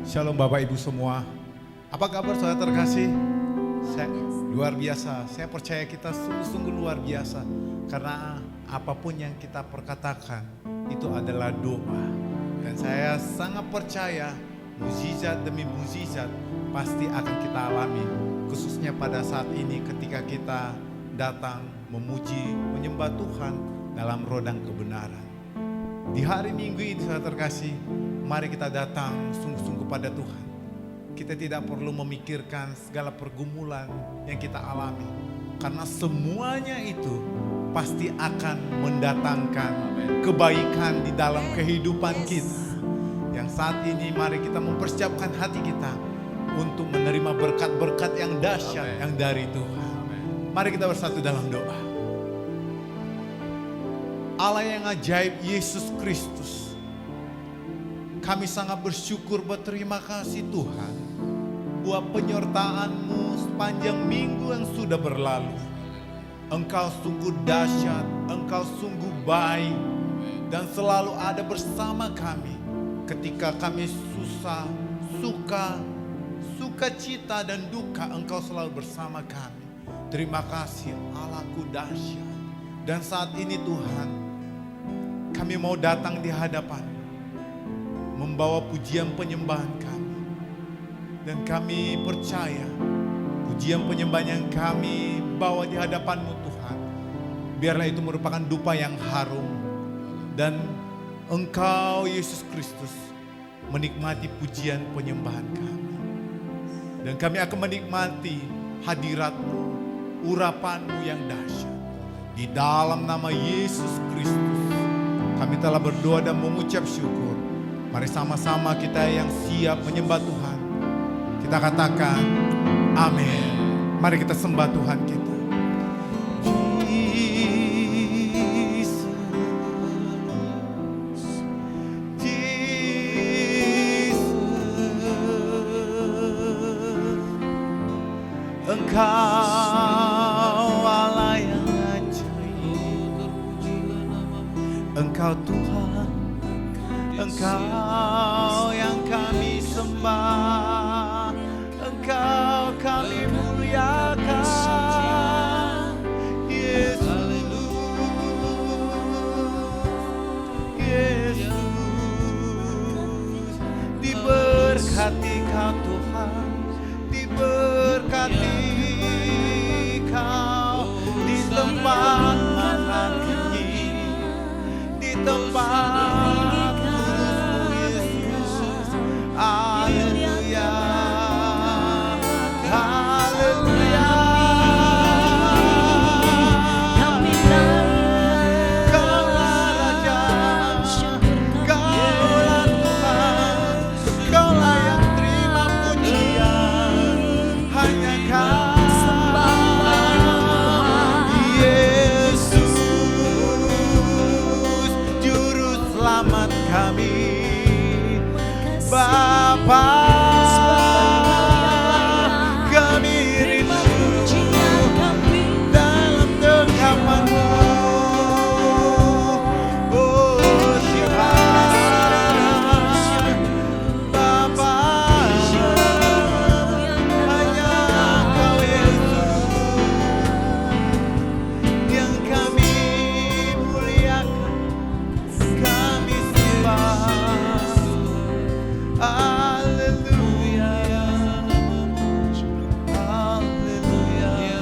Shalom Bapak Ibu semua. Apa kabar saudara terkasih? Luar biasa. Saya percaya kita sungguh-sungguh luar biasa. Karena apapun yang kita perkatakan itu adalah doa. Dan saya sangat percaya mukjizat demi mukjizat pasti akan kita alami. Khususnya pada saat ini ketika kita datang memuji, menyembah Tuhan dalam rodang kebenaran. Di hari Minggu ini saudara terkasih, mari kita datang sungguh-sungguh pada Tuhan. Kita tidak perlu memikirkan segala pergumulan yang kita alami. Karena semuanya itu pasti akan mendatangkan kebaikan di dalam kehidupan kita. Yang saat ini mari kita mempersiapkan hati kita untuk menerima berkat-berkat yang dahsyat yang dari Tuhan. Mari kita bersatu dalam doa. Allah yang ajaib, Yesus Kristus, kami sangat bersyukur, berterima kasih Tuhan buat penyertaan-Mu sepanjang minggu yang sudah berlalu. Engkau sungguh dahsyat, Engkau sungguh baik, dan selalu ada bersama kami ketika kami susah, suka cita dan duka. Engkau selalu bersama kami. Terima kasih Allahku dahsyat. Dan saat ini Tuhan, kami mau datang di hadapan, membawa pujian penyembahan kami. Dan kami percaya pujian penyembahan yang kami bawa di hadapan-Mu Tuhan, biarlah itu merupakan dupa yang harum. Dan Engkau Yesus Kristus menikmati pujian penyembahan kami. Dan kami akan menikmati hadirat-Mu, urapan-Mu yang dahsyat. Di dalam nama Yesus Kristus kami telah berdoa dan mengucap syukur. Mari sama-sama kita yang siap menyembah Tuhan, kita katakan amin. Mari kita sembah Tuhan kita. Engkau Allah yang ajaib, Engkau Tuhan, Engkau yang kami sembah, Engkau kami muliakan, Yesus, Yesus. Diberkati Kau Tuhan, diberkati Kau di tempat mana ini, di tempat kudus-Mu Yesus. Haleluya, haleluya. Kaulah Raja, Kaulah Tuhan, Kaulah yang terima pujian, hanya Kau. Yesus, Juru Selamat kami, Bapa, kami rindu dalam genggaman-Mu. Oh Tuhan, Bapa, hanya Kau Yesus yang kami muliakan, kami sembah. Haleluya, haleluya.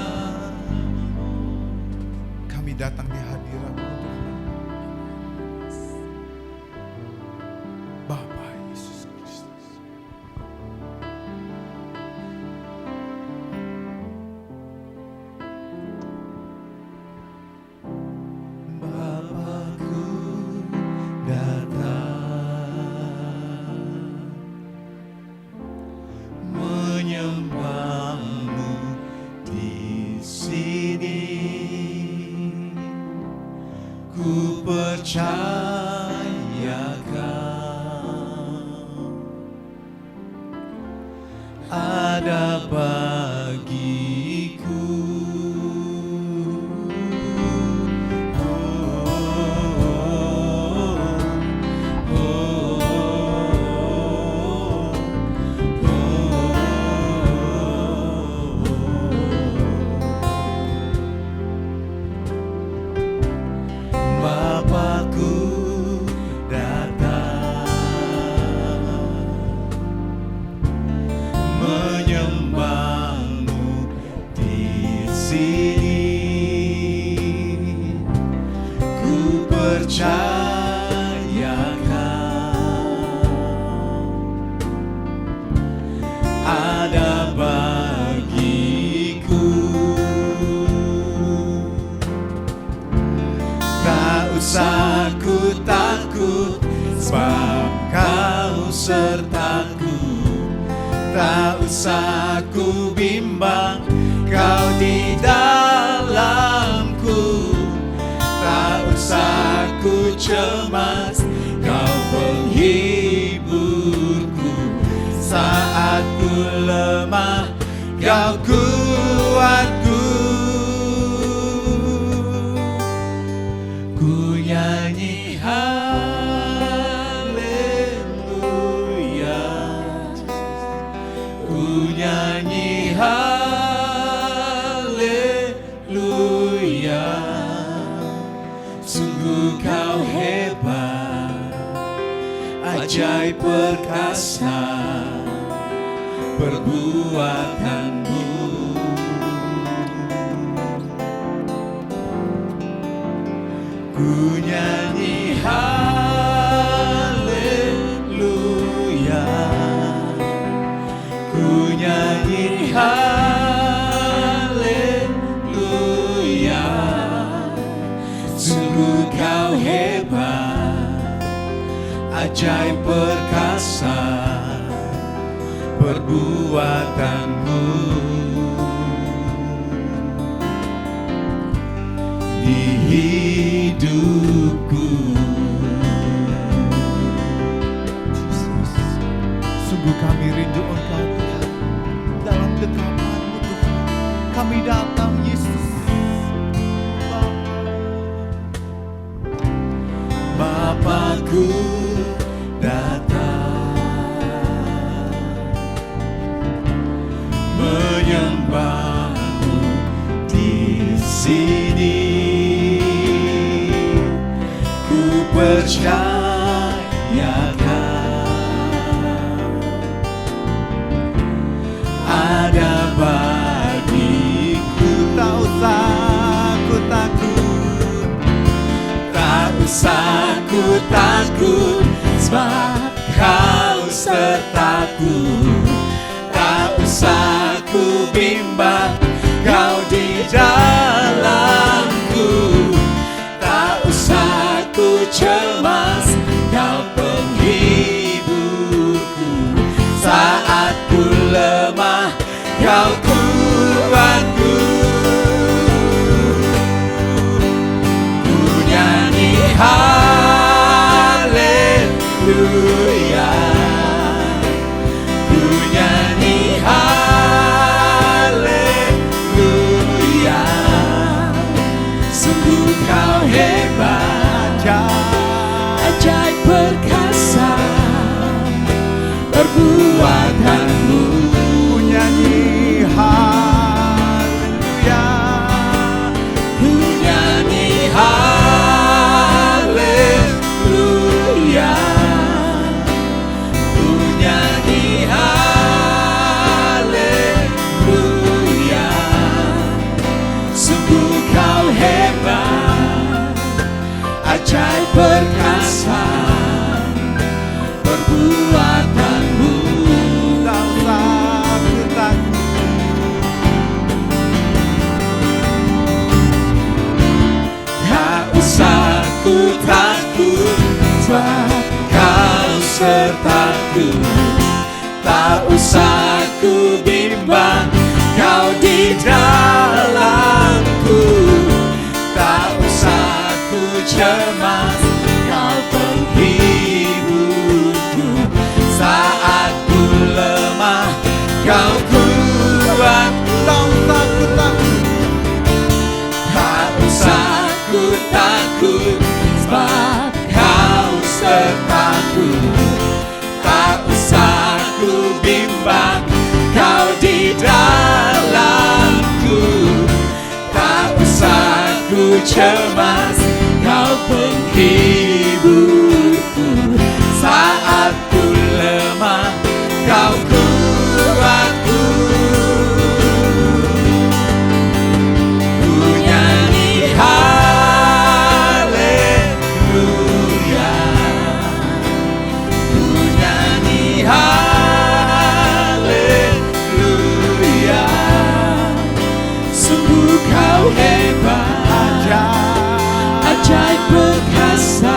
Kami datang di hadirat-Mu Tuhan, Bapa Yesus Kristus. Bapakku datang menyembah-Mu di sini. Ku percaya Kau ada bagiku. sebab Kau sertaku. Tak usah ku bimbang, Kau di dalamku. Tak usah ku cemas, Kau penghiburku. Saat ku lemah, Kau kuatku. Ku nyanyi haleluya, ku nyanyi haleluya. Sungguh Kau hebat, ajaib perkasa perbuatanmu. Ku nyanyi haleluya, ku nyanyi haleluya. Sungguh Kau hebat, ajaib perkasa perbuatanmu. Di hidupku, Sungguh kami rindu Engkau Tuhan. Dalam genggaman-Mu Tuhan, kami datang Yesus. Bapakku datang menyembah-Mu di sini. Ku percayakan ada bagiku. Tak usah ku takut, Tak usah ku takut, sebab Kau sertaku. Tak usah ku bimbang, Kau di dalamku. Tak usah ku cemas, Kau penghiburku. Saat ku lemah, Kau kuatku. Ku nyanyi haleluya, ku nyanyi haleluya. Sungguh Kau hebat, ajaib perkasa perbuatanmu. ku nyanyi haleluya, Ku nyanyi haleluya, ku nyanyi haleluya. Sungguh Kau hebat, ajaib perkasa perbuatanmu. tak usah ku takut, Tak usah ku takut, sebab Kau sertaku. Tak usah ku bimbang, Kau di dalamku. Tak usah ku cemas, Kau penghiburku. Saat ku lemah, Kau kuatku. tak usah ku takut, Tak usah ku takut, sebab Kau sertaku. Tak usah ku bimbang, Kau di dalamku. Tak usah ku cemas, Kau penghiburku. Saat ku lemah, Kau kuatku. Ku nyanyi haleluya, ku nyanyi haleluya. Sungguh Kau hebat, ajaib perkasa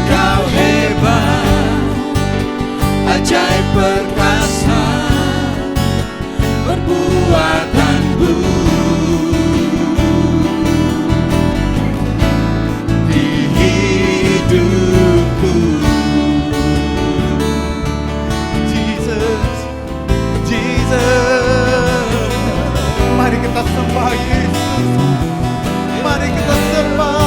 Kau hebat, ajaib perkasa, perbuatanmu di hidupku. Jesus, Jesus. Mari kita sembah Yesus. Mari kita sembah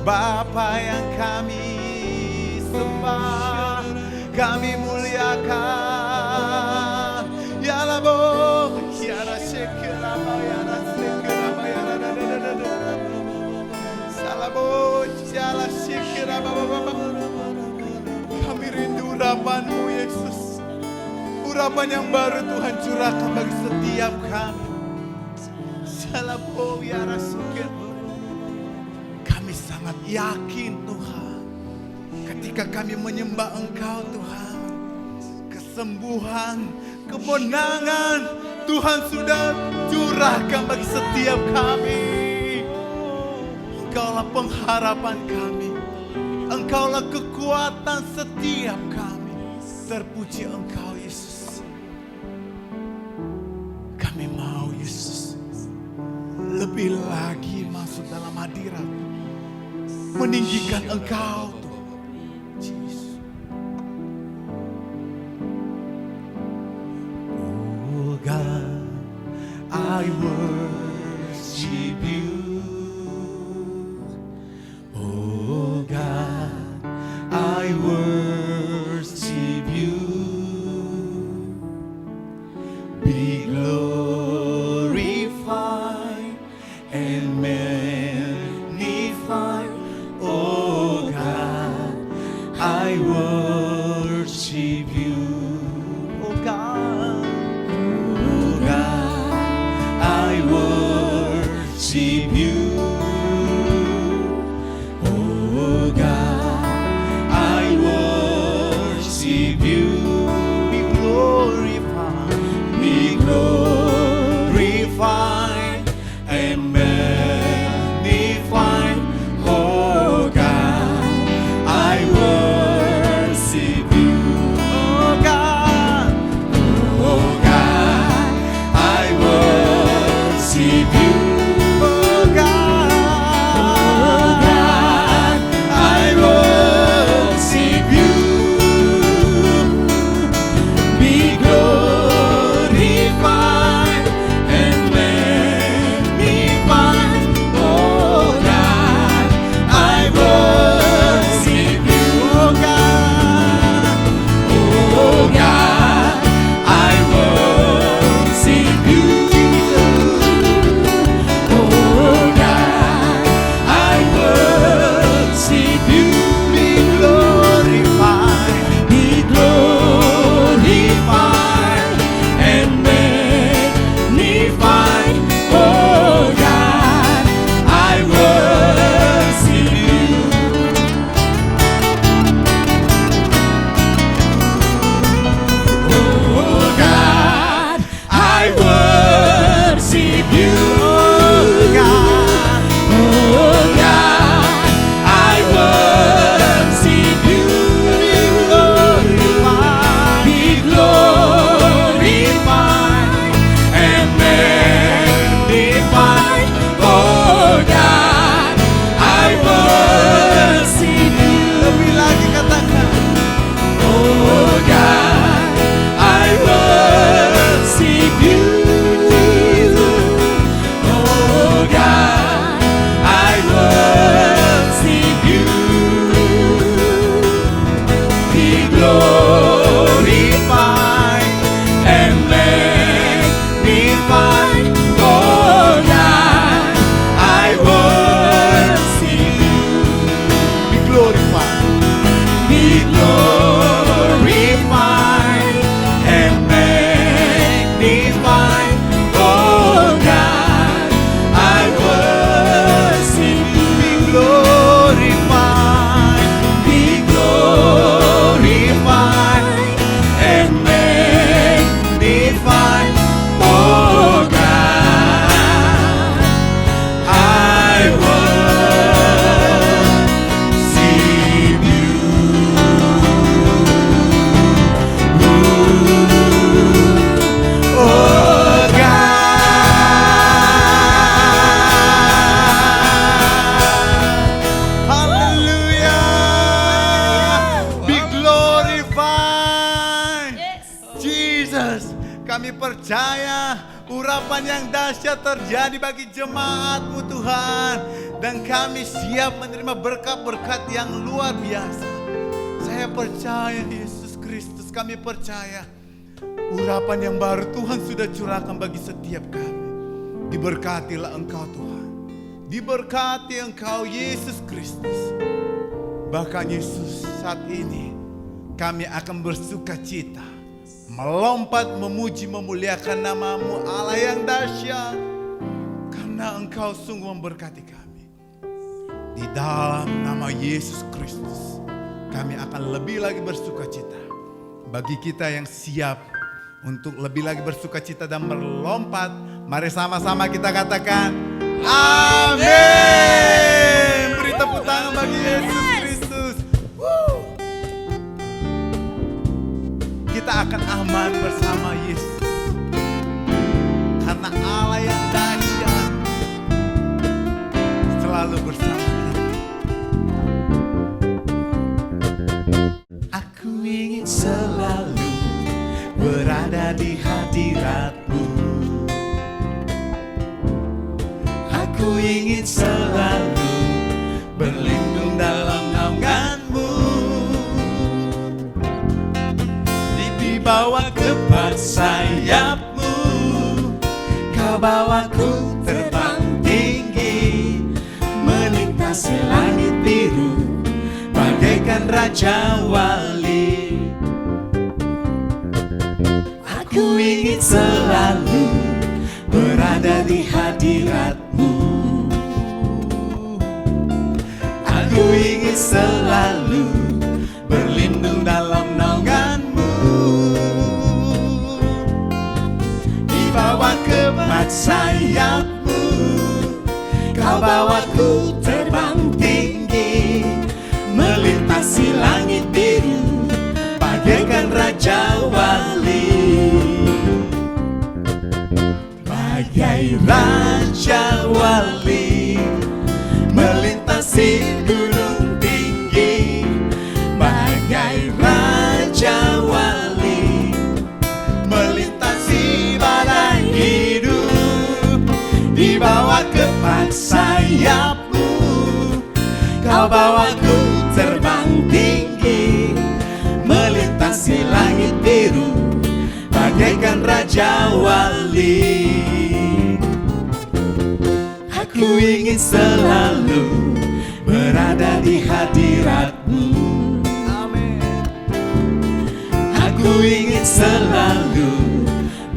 Bapa yang kami sembah, kami muliakan. Ya Labo, ya Rasyikirama, ya Rasyikirama, ya Radadadadadada. Salabo, ya Rasyikirama. Kami rindu urapan-Mu Yesus. Urapan yang baru Tuhan curahkan bagi setiap kami. Salabo, ya Rasyikirama. Sangat yakin Tuhan, ketika kami menyembah Engkau Tuhan, kesembuhan, kemenangan Tuhan sudah curahkan bagi setiap kami. Engkaulah pengharapan kami, Engkaulah kekuatan setiap kami. Terpuji Engkau Yesus. Kami mau Yesus lebih lagi masuk dalam hadirat, meninggikan Engkau Tuhan. Jesus. Oh God, I worship you. Oh God, I worship you. Be glorified and magnified. Oh God, I worship you. Oh God, I worship you. Oh God, I worship you. percaya urapan yang dahsyat terjadi bagi jemaat-Mu Tuhan. Dan kami siap menerima berkat-berkat yang luar biasa. Saya percaya Yesus Kristus, kami percaya urapan yang baru Tuhan sudah curahkan bagi setiap kami. Diberkatilah Engkau Tuhan. Diberkati Engkau Yesus Kristus. Bahkan Yesus, saat ini kami akan bersuka cita, melompat, memuji, memuliakan nama-Mu Allah yang dahsyat. Karena Engkau sungguh memberkati kami. Di dalam nama Yesus Kristus, kami akan lebih lagi bersuka cita. Bagi kita yang siap untuk lebih lagi bersuka cita dan berlompat, mari sama-sama kita katakan, amin. Beri tepuk tangan bagi Yesus Kristus. Kita akan aman bersama Yesus. Karena Allah yang dahsyat selalu bersama kita. Aku ingin selalu berada di hadirat-Mu. Aku ingin selalu berlindung dalam naungan-Mu. Dibawa kepada sayap-Mu, Kau bawaku terbang tinggi, melintasi langit biru bagaikan Raja Wali. Aku ingin selalu berada di hadirat-Mu. Aku ingin selalu berlindung dalam naungan-Mu. Dibawa kepada sayap-Mu, Kau bawaku terbang tinggi, melintasi langit biru bagaikan Raja Wali. Bagai Raja Wali melintasi gunung tinggi, bagai Raja Wali melintasi badai hidup. Dibawa kepada sayap-Mu, Kau bawaku terbang tinggi, melintasi langit biru bagaikan Raja Wali. Aku ingin selalu berada di hadirat-Mu. Amin. Aku ingin selalu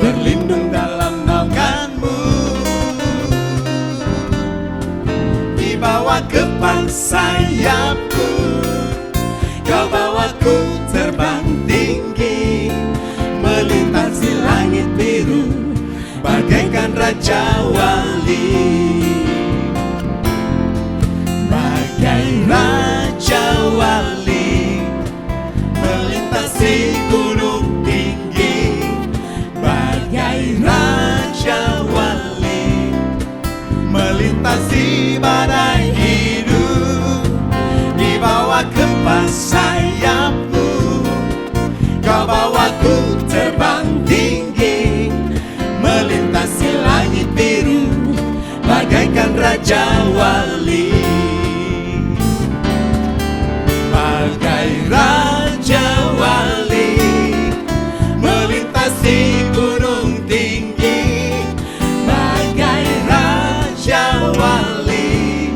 berlindung dalam naungan-Mu. Dibawa kepada sayap-Mu, Kau bawaku terbang tinggi, melintasi langit biru bagaikan Raja Wali. Bagai Raja Wali melintasi gunung tinggi, bagai Raja Wali melintasi badai hidup. Dibawa kepada sayap-Mu, Kau bawaku terbang tinggi, melintasi langit biru bagaikan Raja Wali. Bagai Raja Wali melintasi gunung tinggi, bagai Raja Wali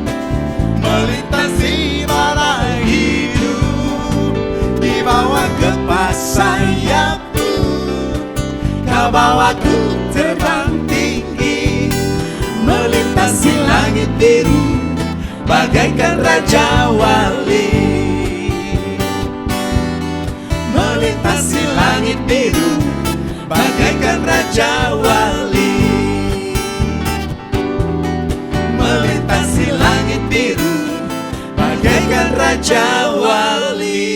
melintasi badai hidup. Dibawa kepada sayap-Mu, Kau bawaku terbang tinggi, melintasi langit biru bagaikan Raja Wali. Melintasi langit biru bagaikan Raja Wali. Melintasi langit biru bagaikan Raja Wali.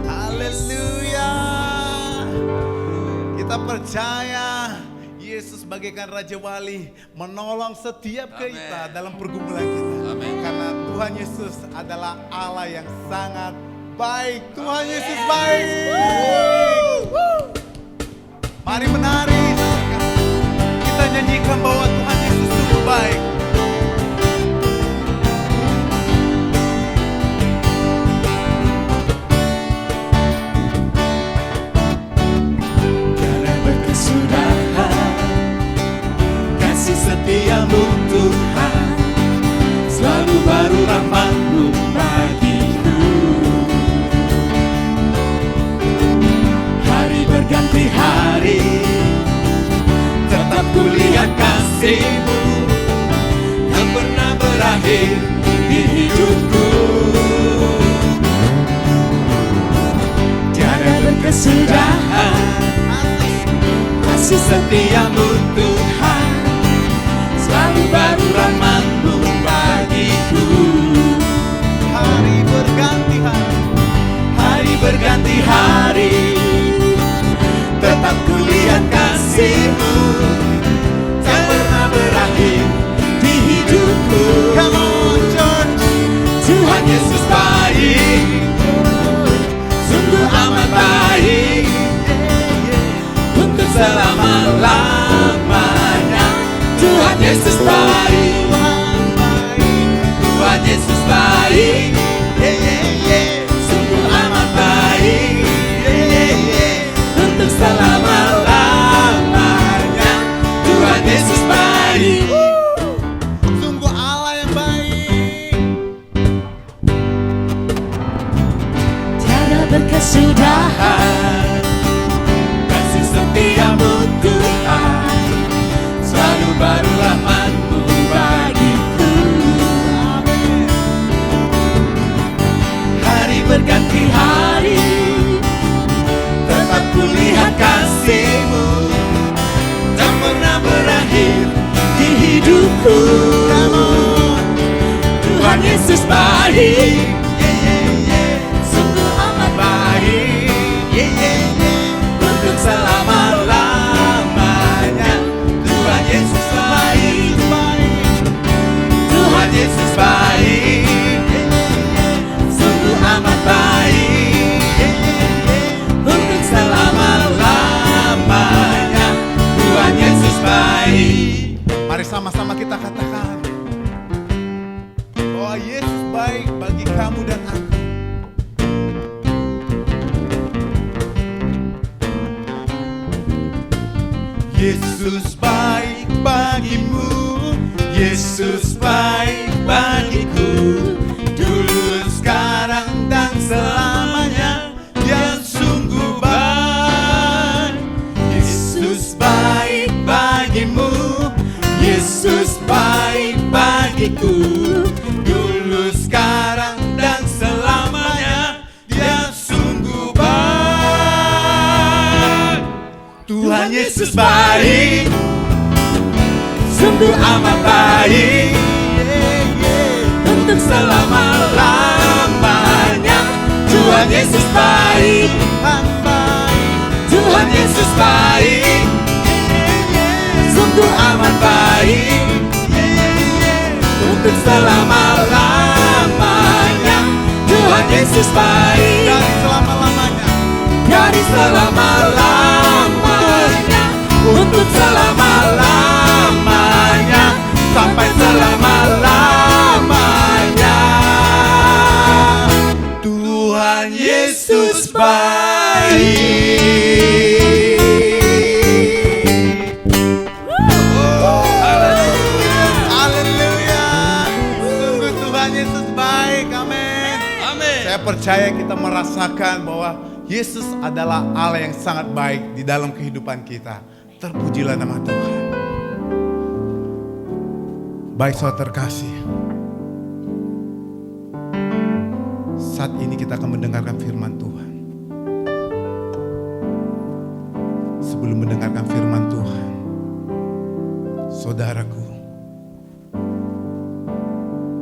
Haleluya. Kita percaya Yesus bagaikan Raja Wali menolong setiap kita dalam pergumulan kita. Amin. Karena Tuhan Yesus adalah Allah yang sangat baik, Tuhan Yesus baik. Mari menari, kita nyanyikan bahwa Tuhan Yesus sungguh baik. Karena berkesudahan kasih setiamu Tuhan, selalu baru rahmat-Mu bagiku. Hari berganti hari, tetap kulihat kasih-Mu yang pernah berakhir di hidupku. Tiada berkesudahan kasih setiamu Tuhan, selalu baru rahmat-Mu bagiku. Hari berganti hari, Hari berganti hari, tetap kulihat kasih-Mu tak pernah berakhir di hidupku. come on church. Tuhan Yesus baik, sungguh amat baik, untuk selama-lamanya. Tuhan Yesus baik, Tuhan Yesus baik, sungguh amat baik, untuk selama-lamanya. Tuhan Yesus baik. Sungguh Allah yang baik. Tiada berkesudahan kasih setiamu Tuhan, selalu baru rahmat-Mu bagiku. Hari berganti hari, tetap kulihat kasih-Mu tak pernah berakhir di hidupku. Tuhan Yesus baik, sungguh amat baik, untuk selama-lamanya. Tuhan Yesus baik, Tuhan Yesus baik, sungguh amat baik, untuk selama-lamanya. Tuhan Yesus baik. Mari sama-sama kita katakan bahwa Yesus baik bagi kamu dan aku. Yesus baik bagimu, Yesus baik bagiku, dulu, sekarang, dan selamanya. Dia sungguh baik. Yesus baik bagimu, Yesus baik bagiku, dulu, sekarang, dan selamanya. Dia sungguh baik. Tuhan Yesus baik, sungguh amat baik, untuk selama-lamanya. Tuhan Yesus baik, Tuhan Yesus baik, sungguh amat baik, untuk selama-lamanya. Tuhan Yesus baik, Dari selama-lamanya. dari selama-lamanya, untuk selama-lamanya, sampai selama-lamanya. Tuhan Yesus baik. Haleluya. Sungguh Tuhan Yesus baik. Amin. Amin. Saya percaya kita merasakan bahwa Yesus adalah Allah yang sangat baik di dalam kehidupan kita. Terpujilah nama Tuhan. Baik saudara terkasih, saat ini kita akan mendengarkan firman Tuhan. Sebelum mendengarkan firman Tuhan, saudaraku,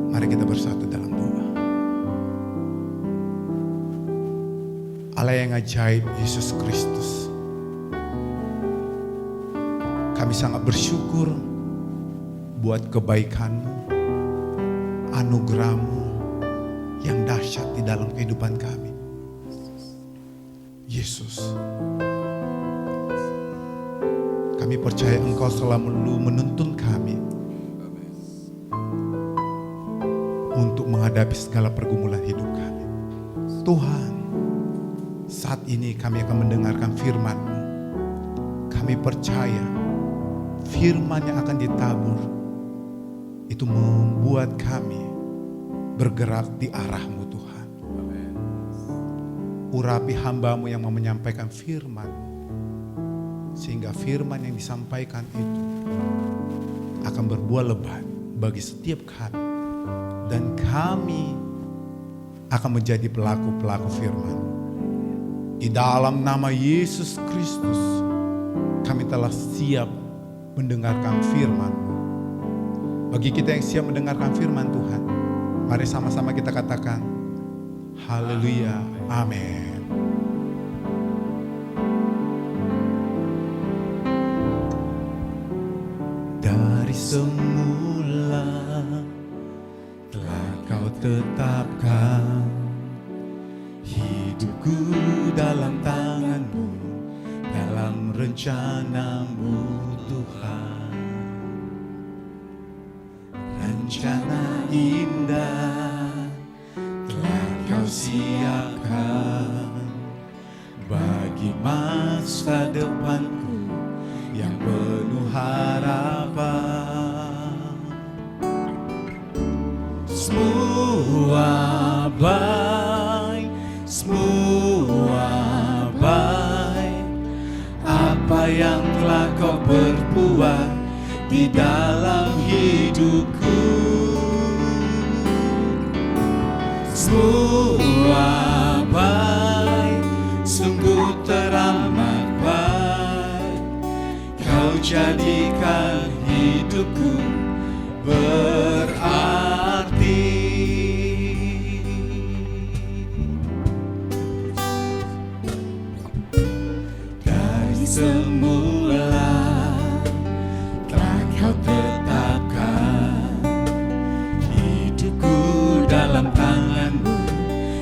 mari kita bersatu dalam doa. Allah yang ajaib, Yesus Kristus, kami sangat bersyukur buat kebaikan-Mu, anugerah-Mu yang dahsyat di dalam kehidupan kami. Yesus. Kami percaya Engkau selalu menuntun kami untuk menghadapi segala pergumulan hidup kami. Tuhan, saat ini kami akan mendengarkan firman-Mu. Kami percaya firman yang akan ditabur itu membuat kami bergerak di arah-Mu Tuhan. Urapi hamba-Mu yang mau menyampaikan firman, sehingga firman yang disampaikan itu akan berbuah lebat bagi setiap kami. Dan kami akan menjadi pelaku-pelaku firman. Di dalam nama Yesus Kristus, kami telah siap mendengarkan firman. Bagi kita yang siap mendengarkan firman Tuhan, mari sama-sama kita katakan, haleluya, amin. Dari semula telah Kau tetapkan hidupku dalam tangan-Mu, dalam rencana-Mu Tuhan. Rencana indah telah Kau siapkan bagi masa depanku yang penuh harapan. Semua baik, semua baik, apa yang telah Kau perbuat di dalam hidupku. Semua baik, sungguh teramat baik, Kau jadikan hidupku berarti. Dari semula telah Kau tetapkan hidupku dalam tangan-Mu,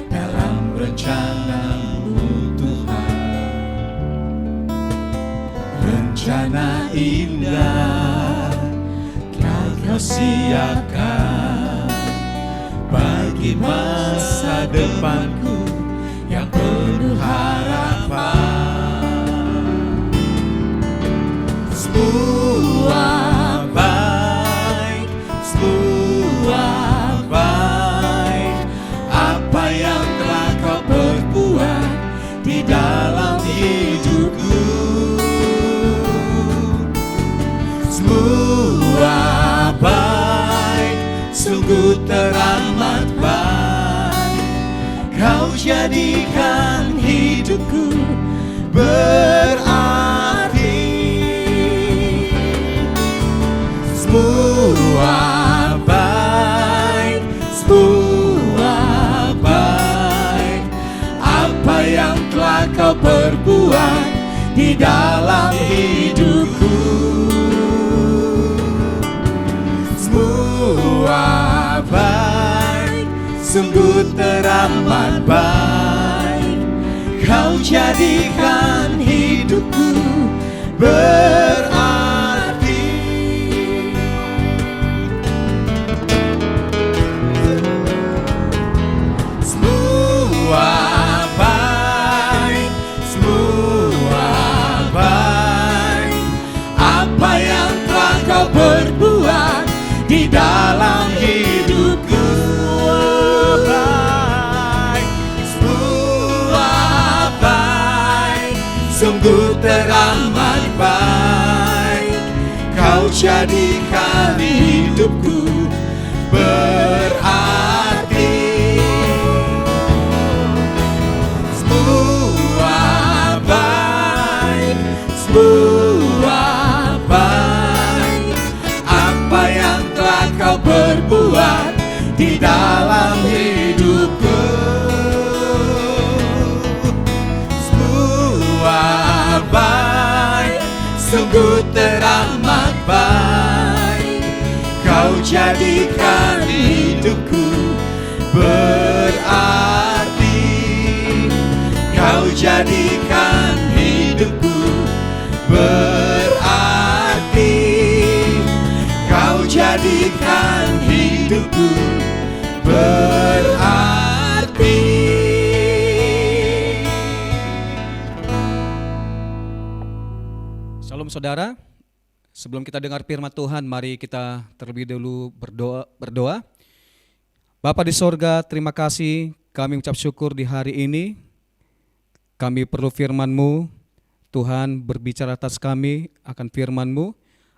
dalam rencana-Mu Tuhan. Rencana indah telah Kau siapkan bagi masa depanku yang penuh harapan. Semua baik, semua baik, apa yang telah Kau perbuat di dalam hidupku. Semua baik, sungguh teramat baik, Kau jadikan hidupku berarti. Semua baik, semua baik, apa yang telah Kau perbuat di dalam hidupku. Semua baik, sungguh teramat baik, Kau jadikan hidupku berarti. Semua baik, semua baik, apa yang telah Kau perbuat di dalam hidupku. Semua baik, sungguh teramat baik, Kau jadikan hidupku berarti. Semua baik, semua baik, apa yang telah Kau perbuat di dalam hidupku. Semua baik, sungguh teramat baik, Kau jadikan hidupku berarti. Kau jadikan jadikan hidupku berarti. Shalom saudara, sebelum kita dengar firman Tuhan, mari kita terlebih dahulu berdoa. Bapa di sorga, terima kasih, kami ucap syukur di hari ini. Kami perlu firman-Mu, Tuhan berbicara atas kami akan firman-Mu.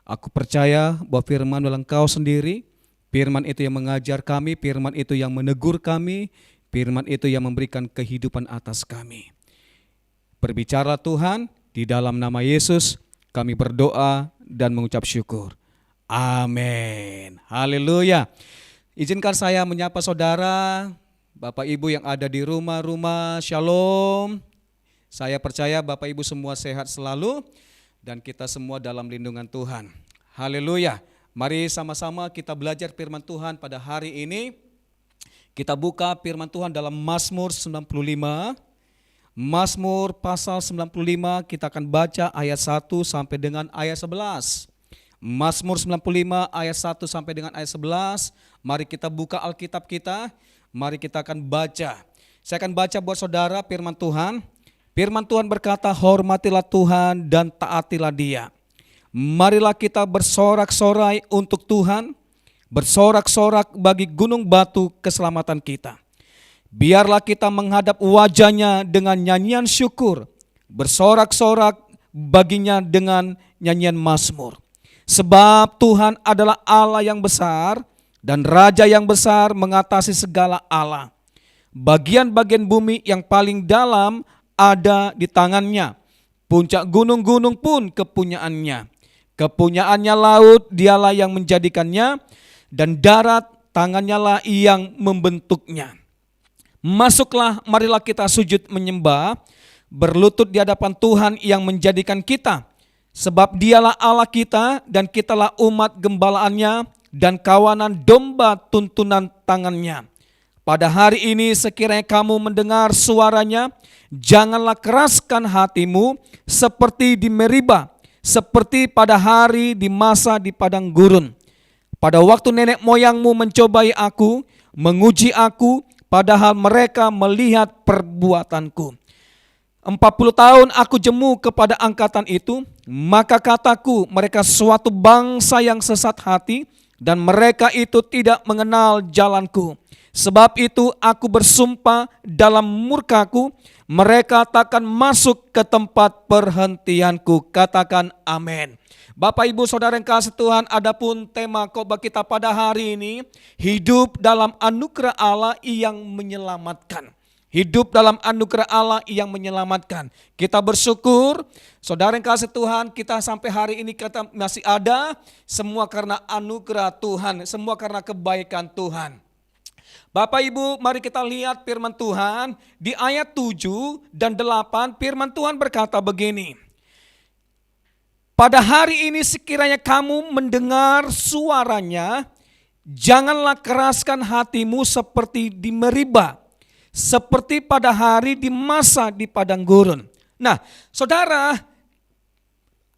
Aku percaya bahwa firman adalah Engkau sendiri, firman itu yang mengajar kami, firman itu yang menegur kami, firman itu yang memberikan kehidupan atas kami. Berbicara Tuhan, di dalam nama Yesus, kami berdoa dan mengucap syukur. Amin. Haleluya. Izinkan saya menyapa saudara, Bapak Ibu yang ada di rumah-rumah. Shalom. Saya percaya Bapak Ibu semua sehat selalu dan kita semua dalam lindungan Tuhan. Haleluya. Mari sama-sama kita belajar firman Tuhan pada hari ini. Kita buka firman Tuhan dalam Mazmur 95. Mazmur pasal 95 kita akan baca ayat 1 sampai dengan ayat 11. Mazmur 95 ayat 1 sampai dengan ayat 11. Mari kita buka Alkitab kita, mari kita akan baca. Saya akan baca buat saudara firman Tuhan. Firman Tuhan berkata, hormatilah Tuhan dan taatilah Dia. Marilah kita bersorak-sorai untuk Tuhan, bersorak-sorak bagi gunung batu keselamatan kita. Biarlah kita menghadap wajah-Nya dengan nyanyian syukur, bersorak-sorak baginya dengan nyanyian mazmur. Sebab Tuhan adalah Allah yang besar dan Raja yang besar mengatasi segala Allah. Bagian-bagian bumi yang paling dalam ada di tangan-Nya. Puncak gunung-gunung pun kepunyaannya. Kepunyaannya laut, Dialah yang menjadikannya, dan darat tangannya lah yang membentuknya. Masuklah, marilah kita sujud menyembah, berlutut di hadapan Tuhan yang menjadikan kita. Sebab Dialah Allah kita dan kitalah umat gembalaannya dan kawanan domba tuntunan tangannya. Pada hari ini sekiranya kamu mendengar suaranya, janganlah keraskan hatimu seperti di Meriba, seperti pada hari di masa di padang gurun. Pada waktu nenek moyangmu mencobai aku, menguji aku, padahal mereka melihat perbuatanku. 40 tahun aku jemu kepada angkatan itu, maka kataku mereka suatu bangsa yang sesat hati dan mereka itu tidak mengenal jalanku. Sebab itu aku bersumpah dalam murkaku, mereka takkan masuk ke tempat perhentianku. Katakan amin. Bapak Ibu Saudara yang kasih Tuhan, adapun tema khotbah kita pada hari ini, hidup dalam anugerah Allah yang menyelamatkan. Hidup dalam anugerah Allah yang menyelamatkan. Kita bersyukur, saudara yang kasih Tuhan, kita sampai hari ini kita masih ada, semua karena anugerah Tuhan, semua karena kebaikan Tuhan. Bapak Ibu, mari kita lihat firman Tuhan di ayat 7 dan 8, firman Tuhan berkata begini. Pada hari ini sekiranya kamu mendengar suaranya, janganlah keraskan hatimu seperti di Meriba, seperti pada hari di masa di padang gurun. Nah, saudara,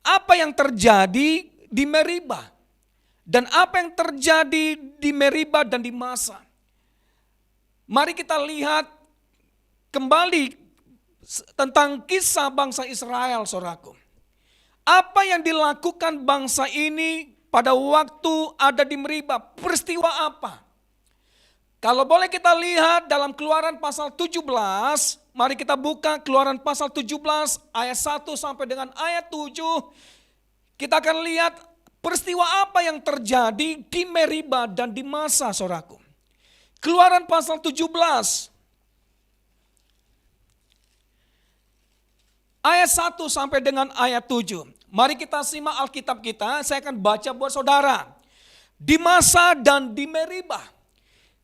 apa yang terjadi di Meriba? Dan apa yang terjadi di Meriba dan di masa? Mari kita lihat kembali tentang kisah bangsa Israel, saudaraku. Apa yang dilakukan bangsa ini pada waktu ada di Meriba? Peristiwa apa? Kalau boleh kita lihat dalam Keluaran pasal 17, mari kita buka Keluaran pasal 17 ayat 1 sampai dengan ayat 7. Kita akan lihat peristiwa apa yang terjadi di Meriba dan di masa, saudaraku. Keluaran pasal 17 ayat 1 sampai dengan ayat 7. Mari kita simak Alkitab kita, saya akan baca buat saudara. Di masa dan di Meriba.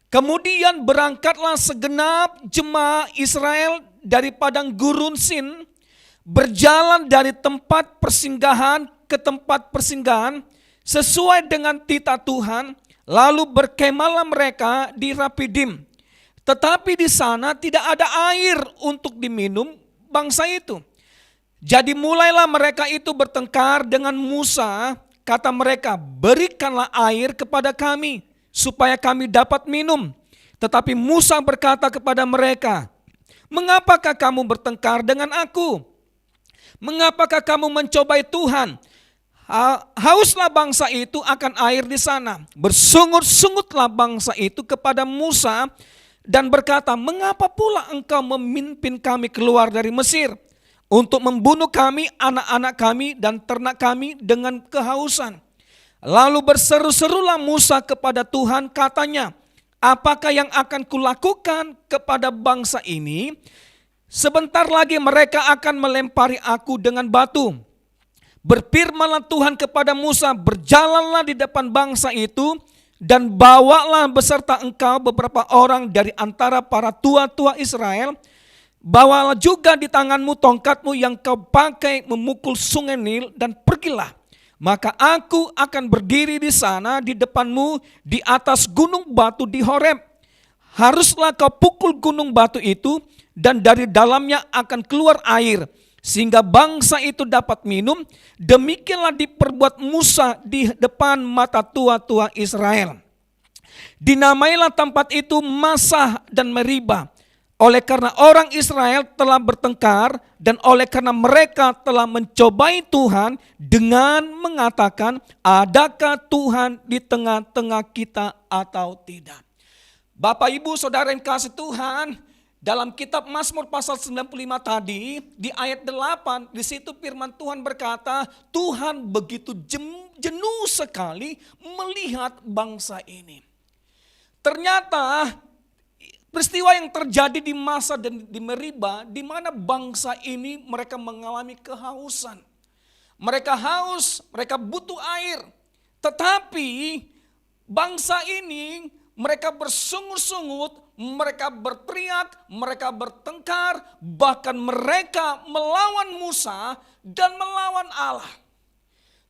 Kemudian berangkatlah segenap jemaah Israel dari padang gurun Sin, berjalan dari tempat persinggahan ke tempat persinggahan sesuai dengan titah Tuhan, lalu berkemahlah mereka di Rapidim. Tetapi di sana tidak ada air untuk diminum bangsa itu. Jadi mulailah mereka itu bertengkar dengan Musa kata mereka, berikanlah air kepada kami, supaya kami dapat minum. Tetapi Musa berkata kepada mereka, mengapakah kamu bertengkar dengan aku? Mengapakah kamu mencobai Tuhan? Hauslah bangsa itu akan air di sana. Bersungut-sungutlah bangsa itu kepada Musa dan berkata, mengapa pula engkau memimpin kami keluar dari Mesir untuk membunuh kami, anak-anak kami dan ternak kami dengan kehausan? Lalu berseru-serulah Musa kepada Tuhan, katanya, apakah yang akan kulakukan kepada bangsa ini? Sebentar lagi mereka akan melempari aku dengan batu. Berfirmanlah Tuhan kepada Musa, berjalanlah di depan bangsa itu dan bawalah beserta engkau beberapa orang dari antara para tua-tua Israel. Bawalah juga di tanganmu tongkatmu yang kau pakai memukul sungai Nil dan pergilah. Maka aku akan berdiri di sana di depanmu di atas gunung batu di Horeb. Haruslah kau pukul gunung batu itu dan dari dalamnya akan keluar air, sehingga bangsa itu dapat minum. Demikianlah diperbuat Musa di depan mata tua-tua Israel. Dinamailah tempat itu Masah dan Meribah, oleh karena orang Israel telah bertengkar dan oleh karena mereka telah mencobai Tuhan dengan mengatakan, adakah Tuhan di tengah-tengah kita atau tidak? Bapak Ibu Saudara yang kasih Tuhan, dalam kitab Mazmur pasal 95 tadi, di ayat 8, di situ firman Tuhan berkata, Tuhan begitu jenuh sekali melihat bangsa ini. Ternyata peristiwa yang terjadi di Masa dan di Meribah, di mana bangsa ini mereka mengalami kehausan. Mereka haus, mereka butuh air. Tetapi bangsa ini mereka bersungut-sungut, mereka berteriak, mereka bertengkar, bahkan mereka melawan Musa dan melawan Allah.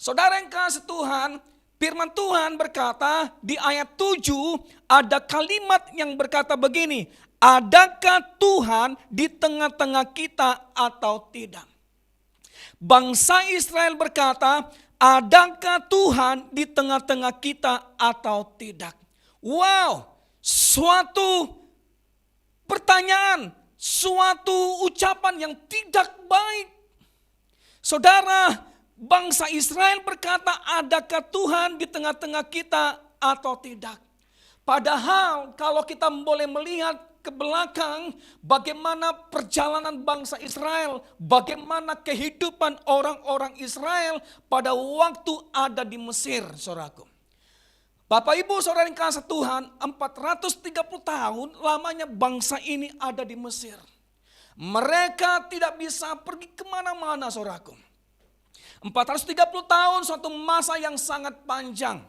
Saudara yang kasih Tuhan, firman Tuhan berkata di ayat 7 ada kalimat yang berkata begini, adakah Tuhan di tengah-tengah kita atau tidak? Bangsa Israel berkata, adakah Tuhan di tengah-tengah kita atau tidak? Wow, suatu pertanyaan, suatu ucapan yang tidak baik. Saudara, bangsa Israel berkata, adakah Tuhan di tengah-tengah kita atau tidak? Padahal kalau kita boleh melihat ke belakang, bagaimana perjalanan bangsa Israel, bagaimana kehidupan orang-orang Israel pada waktu ada di Mesir, saudaraku. Bapak Ibu Saudara yang kasih Tuhan, 430 tahun lamanya bangsa ini ada di Mesir. Mereka tidak bisa pergi kemana-mana, saudaraku. 430 tahun suatu masa yang sangat panjang.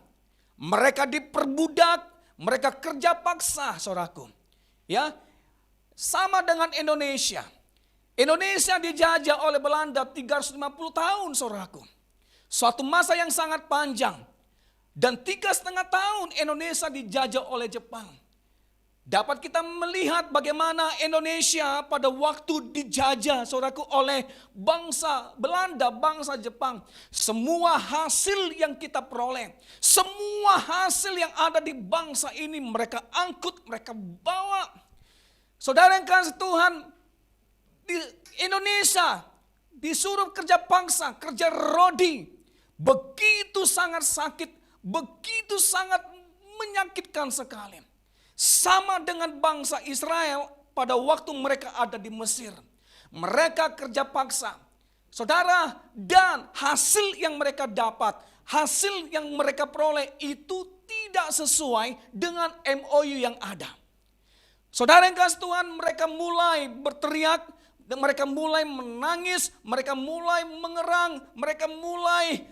Mereka diperbudak, mereka kerja paksa, saudaraku. Ya, sama dengan Indonesia. Indonesia dijajah oleh Belanda 350 tahun, saudaraku. Suatu masa yang sangat panjang. Dan 3,5 tahun Indonesia dijajah oleh Jepang. Dapat kita melihat bagaimana Indonesia pada waktu dijajah, saudaraku, oleh bangsa Belanda, bangsa Jepang. Semua hasil yang kita peroleh, semua hasil yang ada di bangsa ini mereka angkut, mereka bawa. Saudara yang kasih Tuhan, di Indonesia disuruh kerja paksa, kerja rodi. Begitu sangat sakit, begitu sangat menyakitkan sekali. Sama dengan bangsa Israel pada waktu mereka ada di Mesir. Mereka kerja paksa. Saudara, dan hasil yang mereka dapat, hasil yang mereka peroleh itu tidak sesuai dengan MOU yang ada. Saudara yang kasih Tuhan, mereka mulai berteriak, dan mereka mulai menangis, mereka mulai mengerang, mereka mulai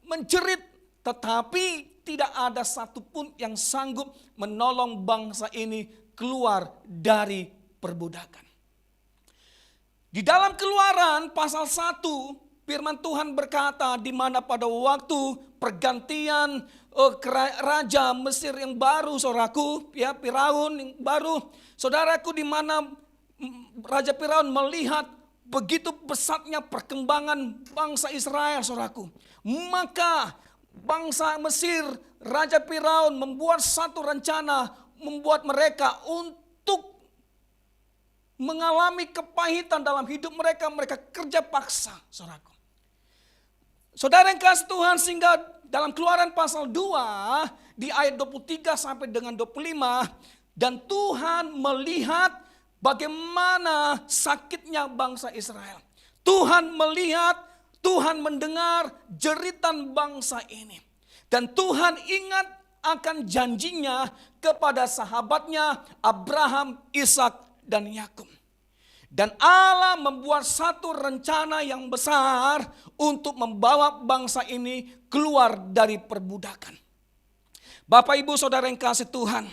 menjerit. Tetapi tidak ada satupun yang sanggup menolong bangsa ini keluar dari perbudakan. Di dalam Keluaran pasal 1, firman Tuhan berkata, di mana pada waktu pergantian raja Mesir yang baru, saudaraku, ya Firaun yang baru, saudaraku, di mana Raja Firaun melihat begitu pesatnya perkembangan bangsa Israel, saudaraku, maka bangsa Mesir, Raja Firaun membuat satu rencana, membuat mereka untuk mengalami kepahitan dalam hidup mereka. Mereka kerja paksa, saudaraku. Saudara yang kasih Tuhan, sehingga dalam Keluaran pasal 2 di ayat 23 sampai dengan 25, dan Tuhan melihat bagaimana sakitnya bangsa Israel. Tuhan melihat, Tuhan mendengar jeritan bangsa ini. Dan Tuhan ingat akan janjinya kepada sahabatnya Abraham, Ishak, dan Yakub. Dan Allah membuat satu rencana yang besar untuk membawa bangsa ini keluar dari perbudakan. Bapak, Ibu, Saudara yang kasih Tuhan,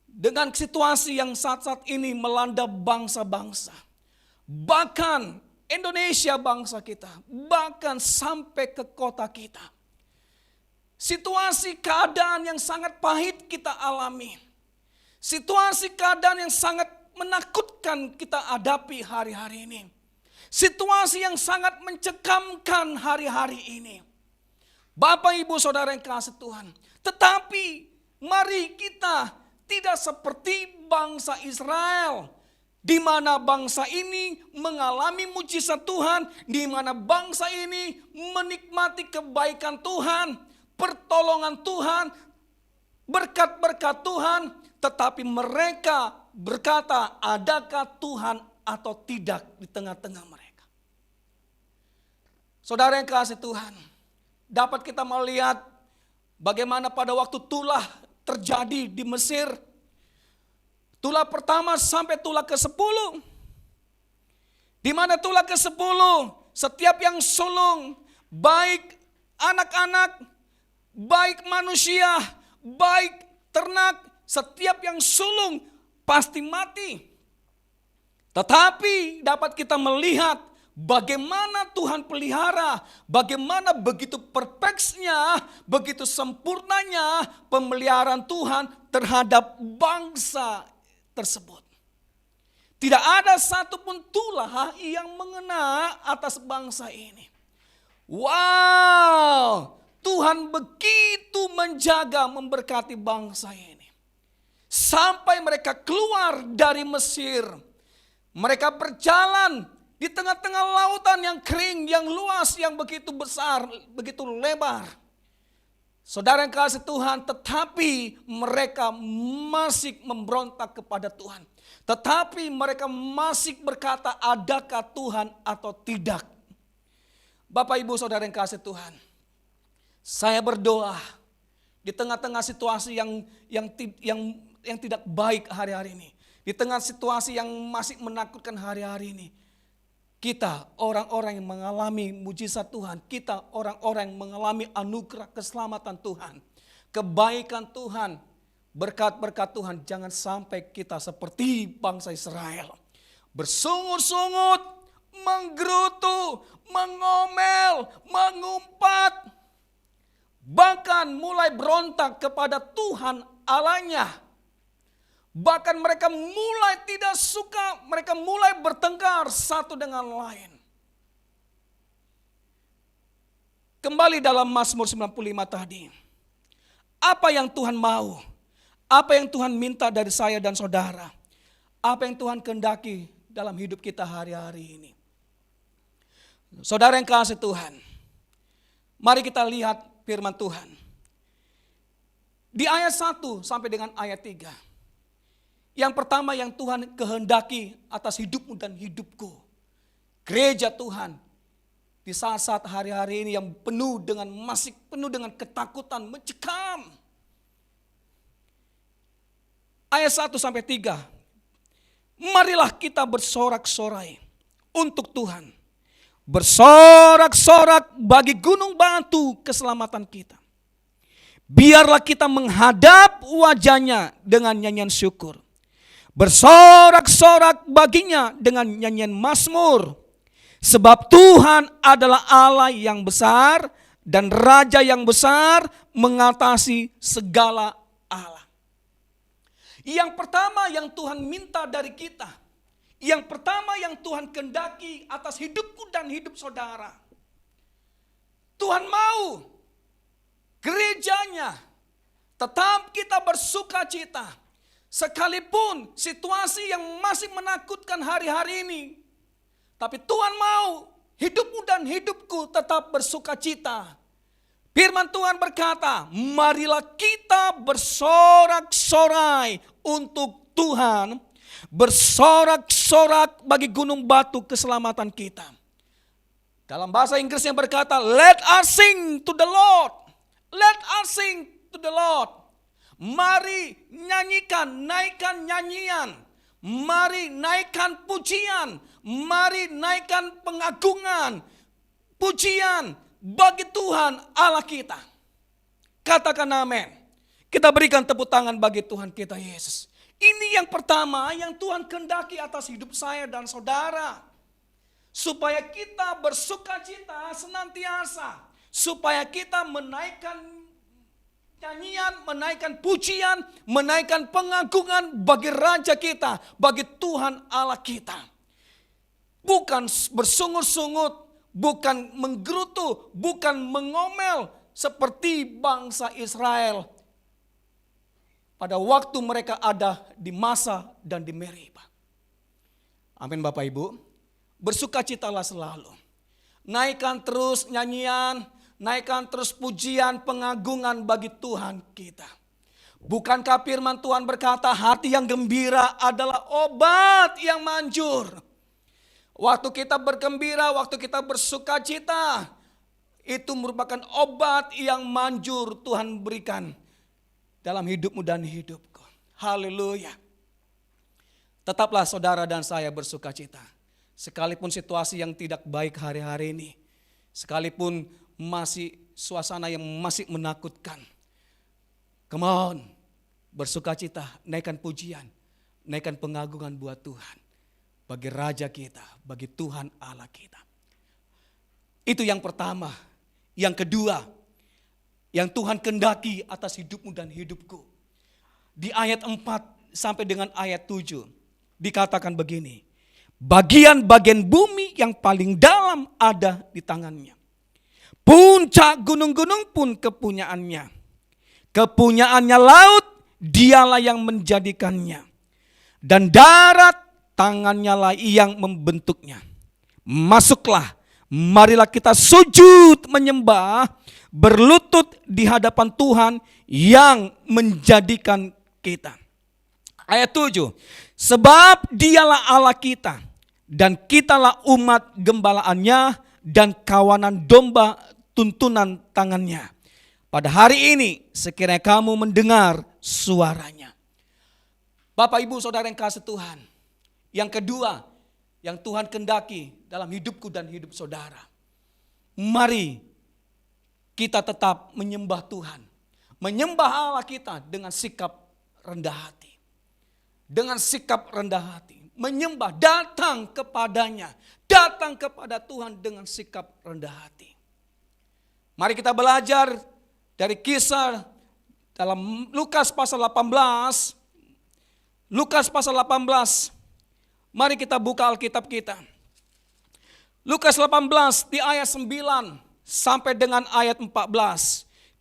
dengan situasi yang saat-saat ini melanda bangsa-bangsa, bahkan Indonesia bangsa kita, bahkan sampai ke kota kita. Situasi keadaan yang sangat pahit kita alami. Situasi keadaan yang sangat menakutkan kita hadapi hari-hari ini. Situasi yang sangat mencekamkan hari-hari ini. Bapak, Ibu, Saudara yang kasih Tuhan. Tetapi mari kita tidak seperti bangsa Israel, di mana bangsa ini mengalami mujizat Tuhan, di mana bangsa ini menikmati kebaikan Tuhan, pertolongan Tuhan, berkat-berkat Tuhan, tetapi mereka berkata, adakah Tuhan atau tidak di tengah-tengah mereka? Saudara yang kasih Tuhan, dapat kita melihat bagaimana pada waktu tulah terjadi di Mesir. Tulah pertama sampai tulah ke-10. Di mana tulah ke-10, setiap yang sulung, baik anak-anak, baik manusia, baik ternak, setiap yang sulung pasti mati. Tetapi dapat kita melihat bagaimana Tuhan pelihara, bagaimana begitu perfeksinya, begitu sempurnanya pemeliharaan Tuhan terhadap bangsa tersebut. Tidak ada satupun tulah yang mengena atas bangsa ini. Wow, Tuhan begitu menjaga, memberkati bangsa ini. Sampai mereka keluar dari Mesir. Mereka berjalan di tengah-tengah lautan yang kering, yang luas, yang begitu besar, begitu lebar. Saudara yang kasih Tuhan, tetapi mereka masih memberontak kepada Tuhan. Tetapi mereka masih berkata, adakah Tuhan atau tidak? Bapak, Ibu, Saudara yang kasih Tuhan, saya berdoa di tengah-tengah situasi yang tidak baik hari-hari ini, di tengah situasi yang masih menakutkan hari-hari ini, kita orang-orang yang mengalami mujizat Tuhan, kita orang-orang yang mengalami anugerah keselamatan Tuhan, kebaikan Tuhan, berkat-berkat Tuhan, jangan sampai kita seperti bangsa Israel, bersungut-sungut, menggerutu, mengomel, mengumpat, bahkan mulai berontak kepada Tuhan Allahnya. Bahkan mereka mulai tidak suka, mereka mulai bertengkar satu dengan lain. Kembali dalam Mazmur 95 tadi. Apa yang Tuhan mau? Apa yang Tuhan minta dari saya dan saudara? Apa yang Tuhan kehendaki dalam hidup kita hari-hari ini? Saudara yang kasih Tuhan, mari kita lihat firman Tuhan. Di ayat 1 sampai dengan ayat 3. Yang pertama yang Tuhan kehendaki atas hidupmu dan hidupku. Gereja Tuhan di saat-saat hari-hari ini yang masih penuh dengan ketakutan, mencekam. Ayat 1 sampai 3. Marilah kita bersorak-sorai untuk Tuhan. Bersorak-sorak bagi gunung batu keselamatan kita. Biarlah kita menghadap wajahnya dengan nyanyian syukur. Bersorak-sorak baginya dengan nyanyian mazmur. Sebab Tuhan adalah Allah yang besar dan Raja yang besar mengatasi segala Allah. Yang pertama yang Tuhan minta dari kita, yang pertama yang Tuhan kehendaki atas hidupku dan hidup saudara, Tuhan mau gerejanya, tetap kita bersuka cita. Sekalipun situasi yang masih menakutkan hari-hari ini. Tapi Tuhan mau hidupmu dan hidupku tetap bersuka cita. Firman Tuhan berkata, marilah kita bersorak-sorai untuk Tuhan. Bersorak-sorak bagi gunung batu keselamatan kita. Dalam bahasa Inggrisnya berkata, let us sing to the Lord. Let us sing to the Lord. Mari nyanyikan, naikkan nyanyian. Mari naikkan pujian. Mari naikkan pengagungan. Pujian bagi Tuhan Allah kita. Katakan amin. Kita berikan tepuk tangan bagi Tuhan kita Yesus. Ini yang pertama yang Tuhan kehendaki atas hidup saya dan saudara. Supaya kita bersuka cita senantiasa. Supaya kita menaikkan nyanyian, menaikkan pujian, menaikkan pengagungan bagi Raja kita, bagi Tuhan Allah kita. Bukan bersungut-sungut, bukan menggerutu, bukan mengomel seperti bangsa Israel pada waktu mereka ada di Masa dan di Meriba. Amin Bapak Ibu. Bersukacitalah selalu. Naikkan terus nyanyian, naikkan terus pujian, pengagungan bagi Tuhan kita. Bukankah firman Tuhan berkata, hati yang gembira adalah obat yang manjur. Waktu kita bergembira, waktu kita bersukacita, itu merupakan obat yang manjur Tuhan berikan dalam hidupmu dan hidupku. Haleluya. Tetaplah saudara dan saya bersukacita. Sekalipun situasi yang tidak baik hari-hari ini. Sekalipun masih suasana yang masih menakutkan. Come on, bersukacita, naikkan pujian, naikkan pengagungan buat Tuhan. Bagi Raja kita, bagi Tuhan Allah kita. Itu yang pertama. Yang kedua, yang Tuhan kehendaki atas hidupmu dan hidupku. Di ayat 4 sampai dengan ayat 7 dikatakan begini. Bagian-bagian bumi yang paling dalam ada di tangannya. Puncak gunung-gunung pun kepunyaannya. Kepunyaannya laut, dialah yang menjadikannya. Dan darat, tangannya lah yang membentuknya. Masuklah, marilah kita sujud menyembah, berlutut di hadapan Tuhan yang menjadikan kita. Ayat 7, sebab dialah Allah kita, dan kitalah umat gembalaannya, dan kawanan domba tuntunan tangannya. Pada hari ini sekiranya kamu mendengar suaranya. Bapak Ibu Saudara yang kasih Tuhan. Yang kedua yang Tuhan kehendaki dalam hidupku dan hidup saudara. Mari kita tetap menyembah Tuhan. Menyembah Allah kita dengan sikap rendah hati. Dengan sikap rendah hati. Menyembah, datang kepadanya. Datang kepada Tuhan dengan sikap rendah hati. Mari kita belajar dari kisah dalam Lukas pasal 18. Lukas pasal 18. Mari kita buka Alkitab kita. Lukas 18 di ayat 9 sampai dengan ayat 14.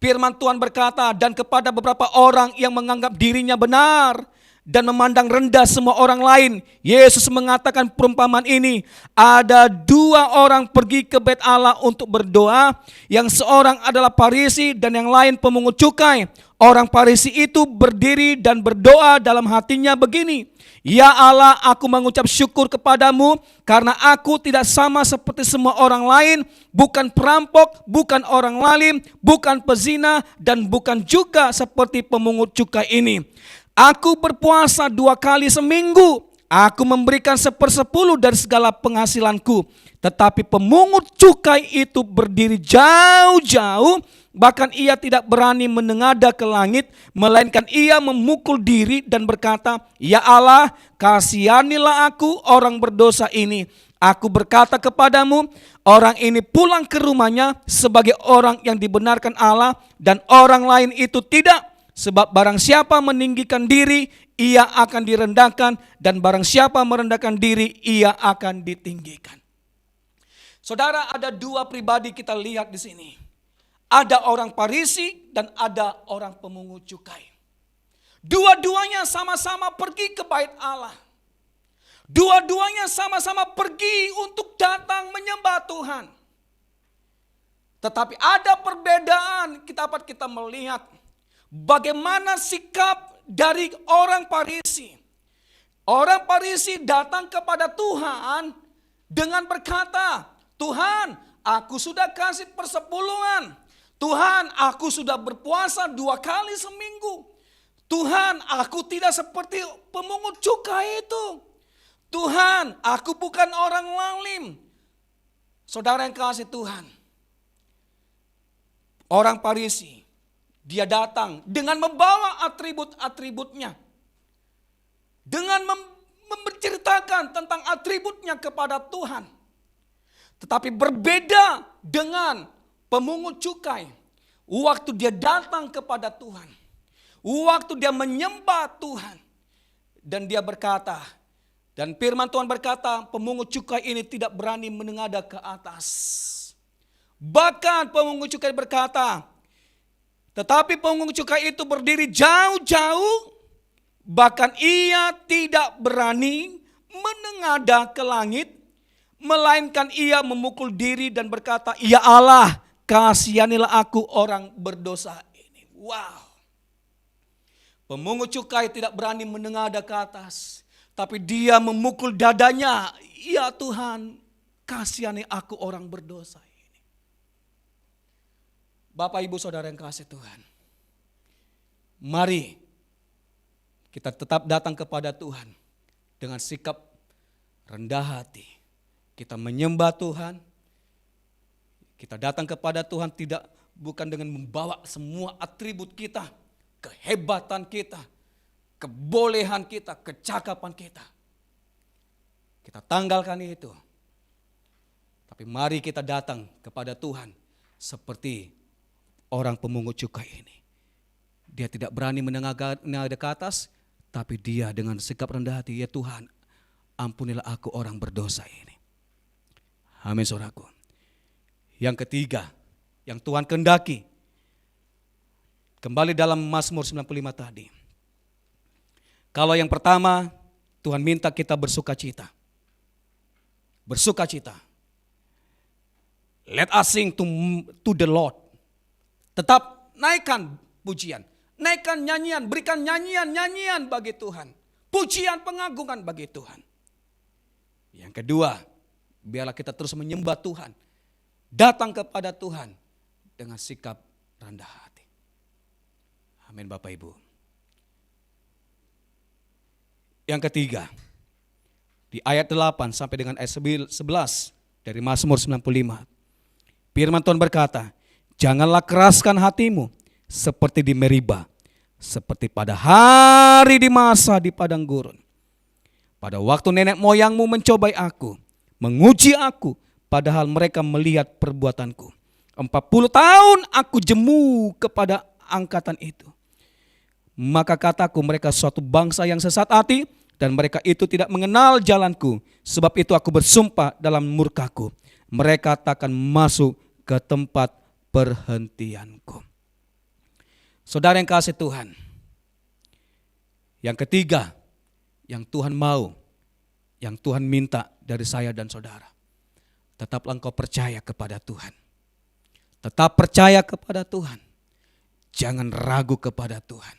Firman Tuhan berkata, dan kepada beberapa orang yang menganggap dirinya benar dan memandang rendah semua orang lain, Yesus mengatakan perumpamaan ini. Ada dua orang pergi ke bait Allah untuk berdoa. Yang seorang adalah Farisi dan yang lain pemungut cukai. Orang Farisi itu berdiri dan berdoa dalam hatinya begini. Ya Allah, aku mengucap syukur kepadamu karena aku tidak sama seperti semua orang lain. Bukan perampok, bukan orang lalim, bukan pezina, dan bukan juga seperti pemungut cukai ini. Aku berpuasa 2 kali seminggu. Aku memberikan 1/10 dari segala penghasilanku. Tetapi pemungut cukai itu berdiri jauh-jauh. Bahkan ia tidak berani menengadah ke langit. Melainkan ia memukul diri dan berkata, ya Allah, kasihanilah aku orang berdosa ini. Aku berkata kepadamu, orang ini pulang ke rumahnya sebagai orang yang dibenarkan Allah. Dan orang lain itu tidak. Sebab barang siapa meninggikan diri, ia akan direndahkan. Dan barang siapa merendahkan diri, ia akan ditinggikan. Saudara, ada dua pribadi kita lihat di sini. Ada orang Farisi dan ada orang pemungut cukai. Dua-duanya sama-sama pergi ke bait Allah. Dua-duanya sama-sama pergi untuk datang menyembah Tuhan. Tetapi ada perbedaan dapat kita melihat bagaimana sikap dari orang Farisi. Orang Farisi datang kepada Tuhan dengan berkata, Tuhan, aku sudah kasih persepuluhan. Tuhan, aku sudah berpuasa 2 kali seminggu. Tuhan, aku tidak seperti pemungut cukai itu. Tuhan, aku bukan orang lalim. Saudara yang kasih Tuhan, orang Farisi, dia datang dengan membawa atribut-atributnya. Dengan menceritakan tentang atributnya kepada Tuhan. Tetapi berbeda dengan pemungut cukai. Waktu dia datang kepada Tuhan. Waktu dia menyembah Tuhan. Dan dia berkata, dan firman Tuhan berkata, pemungut cukai ini tidak berani menengadah ke atas. Bahkan pemungut cukai berkata, tetapi pemungut cukai itu berdiri jauh-jauh, bahkan ia tidak berani menengadah ke langit, melainkan ia memukul diri dan berkata, ya Allah, kasihanilah aku orang berdosa ini. Wow. Pemungut cukai tidak berani menengadah ke atas, tapi dia memukul dadanya, ya Tuhan, kasihani aku orang berdosa ini. Bapak Ibu Saudara yang kasih Tuhan, mari kita tetap datang kepada Tuhan dengan sikap rendah hati. Kita menyembah Tuhan, kita datang kepada Tuhan bukan dengan membawa semua atribut kita, kehebatan kita, kebolehan kita, kecakapan kita. Kita tanggalkan itu. Tapi mari kita datang kepada Tuhan seperti orang pemungut cukai ini. Dia tidak berani menengadah ke atas, tapi dia dengan sikap rendah hati, ya Tuhan, ampunilah aku orang berdosa ini. Amin saudaraku. Yang ketiga, yang Tuhan kehendaki, kembali dalam Mazmur 95 tadi. Kalau yang pertama, Tuhan minta kita bersukacita. Bersukacita. Let us sing to the Lord. Tetap naikkan pujian, naikkan nyanyian, berikan nyanyian bagi Tuhan. Pujian pengagungan bagi Tuhan. Yang kedua, biarlah kita terus menyembah Tuhan. Datang kepada Tuhan dengan sikap rendah hati. Amin Bapak Ibu. Yang ketiga, di ayat 8 sampai dengan ayat 11 dari Mazmur 95. Firman Tuhan berkata, janganlah keraskan hatimu seperti di Meriba, seperti pada hari di masa di padang gurun. Pada waktu nenek moyangmu mencobai aku, menguji aku, padahal mereka melihat perbuatanku. 40 tahun aku jemu kepada angkatan itu. Maka kataku, mereka suatu bangsa yang sesat hati, dan mereka itu tidak mengenal jalanku. Sebab itu aku bersumpah dalam murkaku, mereka takkan masuk ke tempat perhentianku. Saudara yang kasih Tuhan, yang ketiga, yang Tuhan mau, yang Tuhan minta dari saya dan saudara, tetaplah engkau percaya kepada Tuhan. Tetap percaya kepada Tuhan. Jangan ragu kepada Tuhan.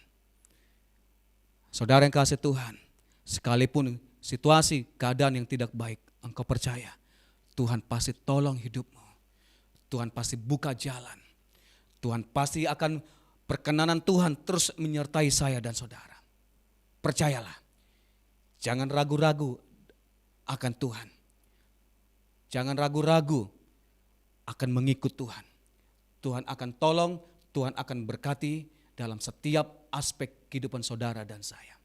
Saudara yang kasih Tuhan, sekalipun situasi keadaan yang tidak baik, engkau percaya Tuhan pasti tolong hidupmu. Tuhan pasti buka jalan. Tuhan pasti akan, perkenanan Tuhan terus menyertai saya dan saudara. Percayalah. Jangan ragu-ragu akan Tuhan. Jangan ragu-ragu akan mengikut Tuhan. Tuhan akan tolong, Tuhan akan berkati dalam setiap aspek kehidupan saudara dan saya.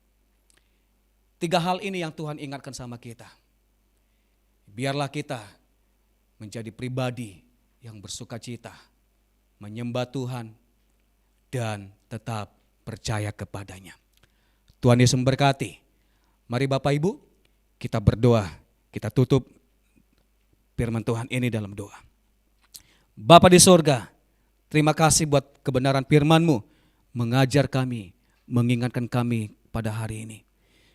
3 hal ini yang Tuhan ingatkan sama kita. Biarlah kita menjadi pribadi yang bersukacita, menyembah Tuhan, dan tetap percaya kepadanya. Tuhan Yesus memberkati. Mari Bapak Ibu, kita berdoa. Kita tutup firman Tuhan ini dalam doa. Bapa di sorga, Terima kasih buat kebenaran firman-Mu, mengajar kami, mengingatkan kami pada hari ini.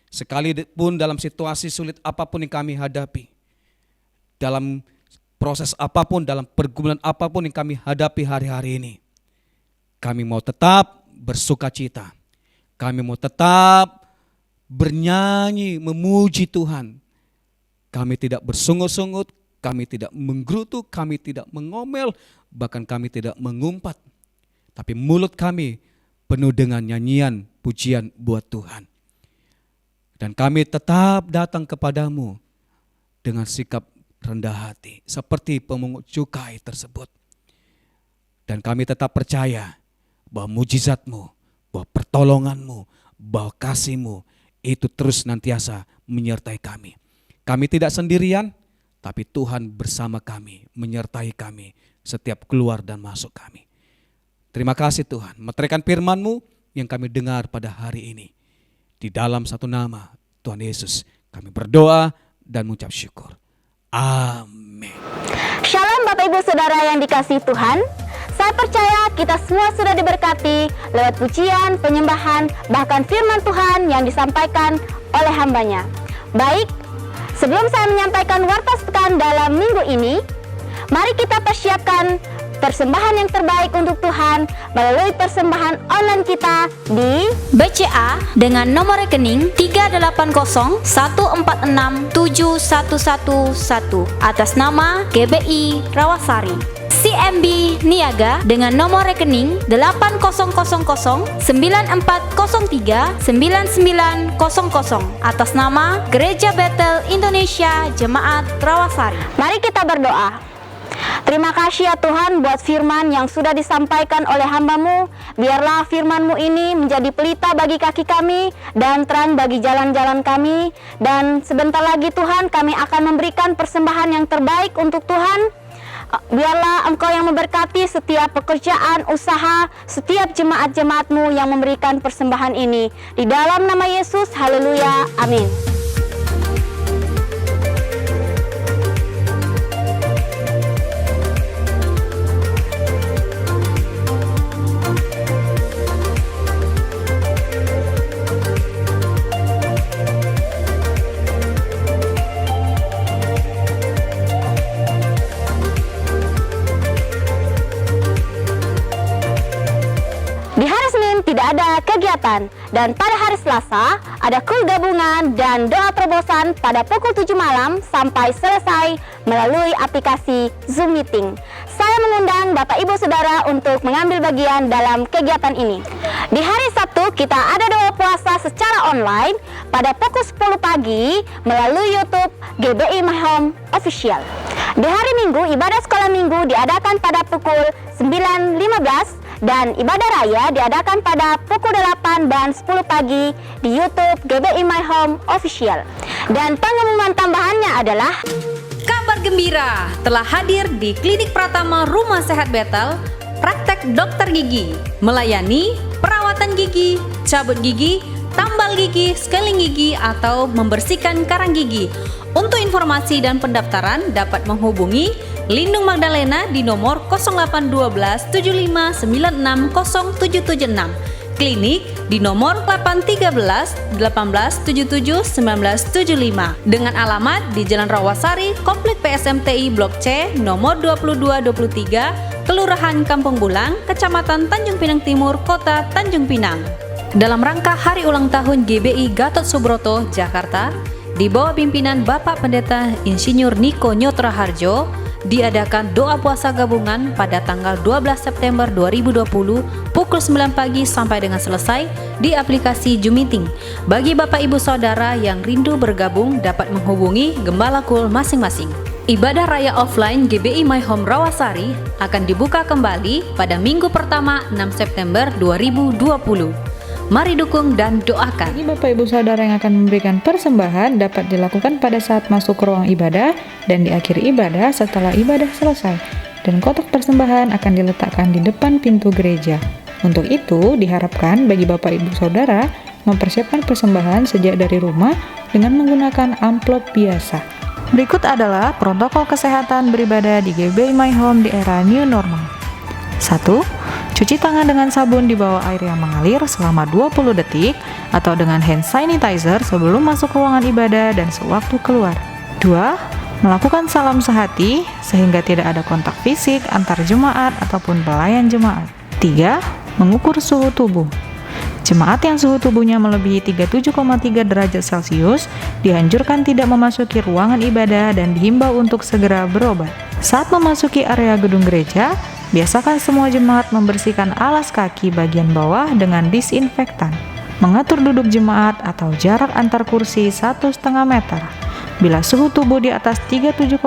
Sekalipun dalam situasi sulit apapun yang kami hadapi, dalam proses apapun, dalam pergumulan apapun yang kami hadapi hari-hari ini, kami mau tetap bersuka cita. Kami mau tetap bernyanyi, memuji Tuhan. Kami tidak bersungut-sungut, kami tidak menggerutu, kami tidak mengomel, bahkan kami tidak mengumpat. Tapi mulut kami penuh dengan nyanyian, pujian buat Tuhan. Dan kami tetap datang kepadamu dengan sikap rendah hati, seperti pemungut cukai tersebut. Dan kami tetap percaya bahwa mujizat-Mu, bahwa pertolongan-Mu, bahwa kasih-Mu itu terus nantiasa menyertai kami. Kami tidak sendirian, tapi Tuhan bersama kami, menyertai kami setiap keluar dan masuk kami. Terima kasih Tuhan, meteraikan firman-Mu yang kami dengar pada hari ini. Di dalam satu nama Tuhan Yesus kami berdoa dan mengucap syukur. Amin. Shalom Bapak Ibu Saudara yang dikasihi Tuhan. Saya percaya kita semua sudah diberkati lewat pujian, penyembahan, bahkan firman Tuhan yang disampaikan oleh hambanya. Baik, sebelum saya menyampaikan warta sepekan dalam minggu ini, mari kita persiapkan persembahan yang terbaik untuk Tuhan melalui persembahan online kita di BCA dengan nomor rekening 38014671111 atas nama GBI Rawasari. CMB Niaga dengan nomor rekening 800094039900 atas nama Gereja Bethel Indonesia Jemaat Rawasari. Mari kita berdoa. Terima kasih ya Tuhan buat firman yang sudah disampaikan oleh hamba-Mu. Biarlah firman-Mu ini menjadi pelita bagi kaki kami dan terang bagi jalan-jalan kami. Dan sebentar lagi Tuhan kami akan memberikan persembahan yang terbaik untuk Tuhan. Biarlah Engkau yang memberkati setiap pekerjaan, usaha, setiap jemaat-jemaat-Mu yang memberikan persembahan ini. Di dalam nama Yesus, haleluya, amin. Tidak ada kegiatan dan pada hari Selasa ada kul gabungan dan doa terobosan pada pukul 7 malam sampai selesai melalui aplikasi Zoom Meeting. Saya mengundang Bapak Ibu Saudara untuk mengambil bagian dalam kegiatan ini. Di hari Sabtu kita ada doa puasa secara online pada pukul 10 pagi melalui YouTube GBI My Home Official. Di hari Minggu ibadah sekolah minggu diadakan pada pukul 9.15 dan ibadah raya diadakan pada pukul 8 dan 10 pagi di YouTube GBI My Home Official. Dan pengumuman tambahannya adalah kabar gembira telah hadir di Klinik Pratama Rumah Sehat Bethel, praktek dokter gigi, melayani perawatan gigi, cabut gigi, tambal gigi, scaling gigi, atau membersihkan karang gigi. Untuk informasi dan pendaftaran dapat menghubungi Lindung Magdalena di nomor 0812 7596 0776. Klinik di nomor 813 1877 1975 dengan alamat di Jalan Rawasari, Komplek PSMTI Blok C nomor 2223, Kelurahan Kampung Bulang, Kecamatan Tanjung Pinang Timur, Kota Tanjung Pinang. Dalam rangka Hari Ulang Tahun GBI Gatot Subroto, Jakarta, di bawah pimpinan Bapak Pendeta Insinyur Niko Nyotra Harjo, diadakan doa puasa gabungan pada tanggal 12 September 2020 pukul 9 pagi sampai dengan selesai di aplikasi Zoom Meeting. Bagi Bapak Ibu Saudara yang rindu bergabung dapat menghubungi Gembala Kul masing-masing. Ibadah Raya Offline GBI My Home Rawasari akan dibuka kembali pada minggu pertama 6 September 2020. Mari dukung dan doakan. Bagi Bapak Ibu Saudara yang akan memberikan persembahan dapat dilakukan pada saat masuk ke ruang ibadah dan di akhir ibadah setelah ibadah selesai. Dan kotak persembahan akan diletakkan di depan pintu gereja. Untuk itu diharapkan bagi Bapak Ibu Saudara mempersiapkan persembahan sejak dari rumah dengan menggunakan amplop biasa. Berikut adalah protokol kesehatan beribadah di GBI My Home di era new normal. 1. Cuci tangan dengan sabun di bawah air yang mengalir selama 20 detik atau dengan hand sanitizer sebelum masuk ruangan ibadah dan sewaktu keluar. 2. Melakukan salam sehati sehingga tidak ada kontak fisik antar jemaat ataupun pelayan jemaat. 3. Mengukur suhu tubuh. Jemaat yang suhu tubuhnya melebihi 37,3 derajat Celcius dianjurkan tidak memasuki ruangan ibadah dan dihimbau untuk segera berobat. Saat memasuki area gedung gereja, biasakan semua jemaat membersihkan alas kaki bagian bawah dengan disinfektan. Mengatur duduk jemaat atau jarak antar kursi 1,5 meter. Bila suhu tubuh di atas 37,3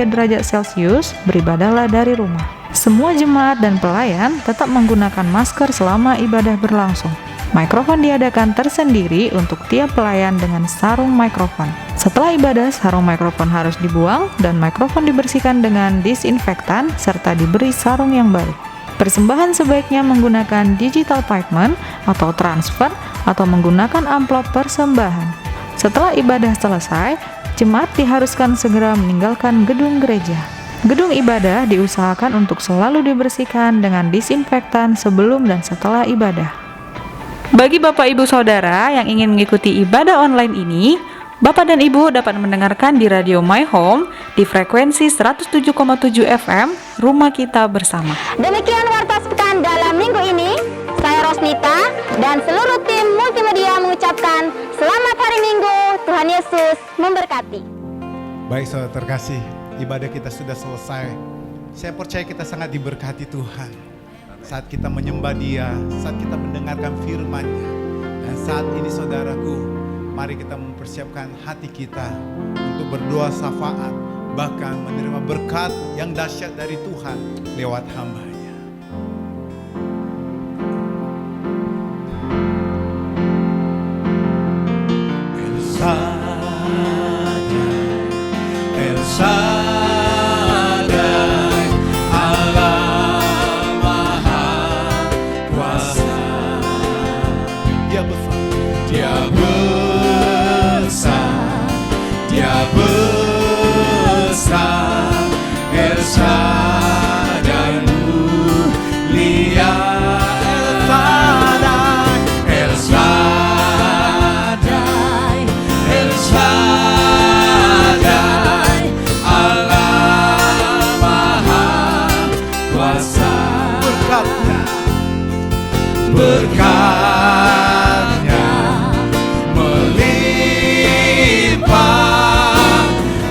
derajat Celcius, beribadahlah dari rumah. Semua jemaat dan pelayan tetap menggunakan masker selama ibadah berlangsung. Mikrofon diadakan tersendiri untuk tiap pelayan dengan sarung mikrofon. Setelah ibadah, sarung mikrofon harus dibuang dan mikrofon dibersihkan dengan disinfektan serta diberi sarung yang baru. Persembahan sebaiknya menggunakan digital payment atau transfer atau menggunakan amplop persembahan. Setelah ibadah selesai, jemaat diharuskan segera meninggalkan gedung gereja. Gedung ibadah diusahakan untuk selalu dibersihkan dengan disinfektan sebelum dan setelah ibadah. Bagi Bapak Ibu Saudara yang ingin mengikuti ibadah online ini, Bapak dan Ibu dapat mendengarkan di Radio My Home di frekuensi 107,7 FM Rumah Kita Bersama. Demikian Warta Sepekan dalam minggu ini. Saya Rosnita dan seluruh tim multimedia mengucapkan selamat hari Minggu. Tuhan Yesus memberkati. Baik saudara terkasih, ibadah kita sudah selesai. Saya percaya kita sangat diberkati Tuhan. Saat kita menyembah Dia, saat kita mendengarkan firman-Nya. Dan saat ini saudaraku, mari kita mempersiapkan hati kita untuk berdoa syafaat, bahkan menerima berkat yang dahsyat dari Tuhan lewat hamba-Nya. El Shaddai, El Shaddai, Allah Maha Kuasa. Dia besar. Dia besar, Dia besar, El Shaddai mulia. El Shaddai, El Shaddai, Allah Maha Kuasa. Berkatnya melimpah,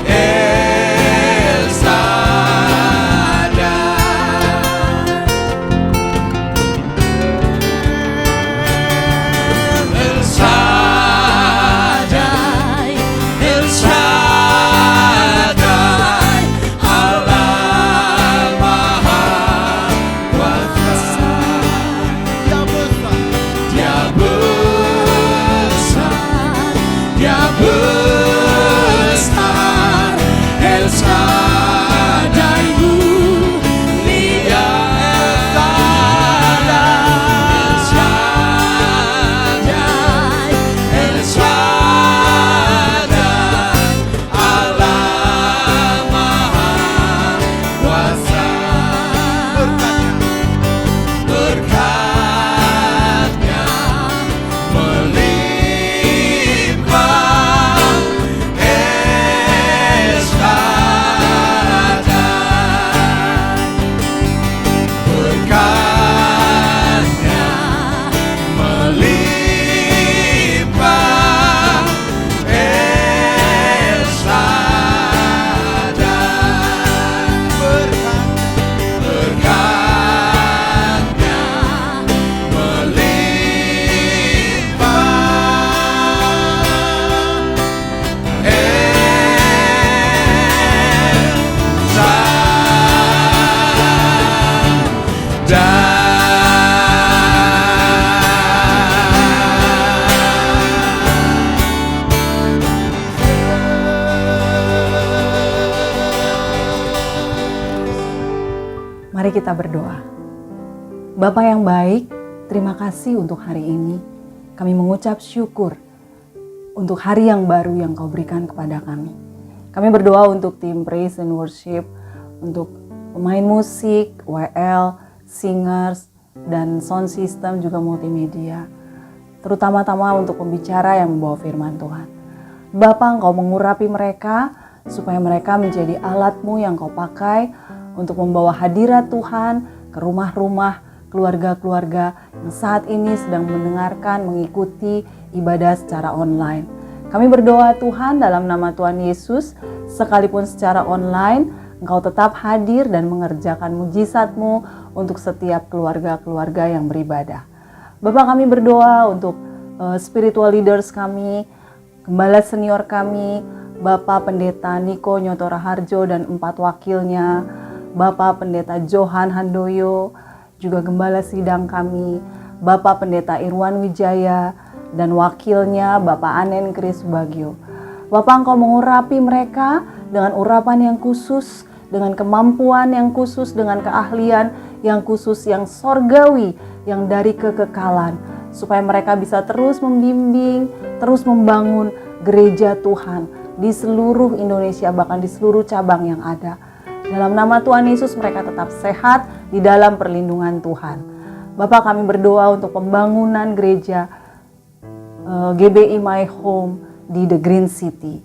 El Shaddai, El Shaddai, El Shaddai, Allah Maha Kuasa. Dia besar, Dia besar, El Shaddai mulia. El Shaddai, El Shaddai, Allah Maha Kuasa. Berkatnya melimpah, El Shaddai. Berkatnya melimpah, El Shaddai. Berkatnya melimpah, El Mari kita berdoa. Bapa yang baik, terima kasih untuk hari ini. Kami mengucap syukur untuk hari yang baru yang Kau berikan kepada kami. Kami berdoa untuk tim Praise and Worship, untuk pemain musik, WL, singers, dan sound system juga multimedia. Terutama-tama untuk pembicara yang membawa firman Tuhan. Bapa, Engkau mengurapi mereka supaya mereka menjadi alat-Mu yang Kau pakai untuk membawa hadirat Tuhan ke rumah-rumah, keluarga-keluarga yang saat ini sedang mendengarkan, mengikuti ibadah secara online. Kami berdoa Tuhan dalam nama Tuhan Yesus, sekalipun secara online, Engkau tetap hadir dan mengerjakan mujizat-Mu untuk setiap keluarga-keluarga yang beribadah. Bapak, kami berdoa untuk spiritual leaders kami, gembala senior kami, Bapak Pendeta Niko Nyotora Harjo dan 4 wakilnya, Bapak Pendeta Johan Handoyo, juga gembala sidang kami, Bapak Pendeta Irwan Wijaya, dan wakilnya Bapak Anen Kris Bagio. Bapak, Engkau mengurapi mereka dengan urapan yang khusus, dengan kemampuan yang khusus, dengan keahlian yang khusus, yang sorgawi, yang dari kekekalan, supaya mereka bisa terus membimbing, terus membangun gereja Tuhan di seluruh Indonesia, bahkan di seluruh cabang yang ada. Dalam nama Tuhan Yesus mereka tetap sehat di dalam perlindungan Tuhan. Bapak, kami berdoa untuk pembangunan gereja GBI My Home di The Green City.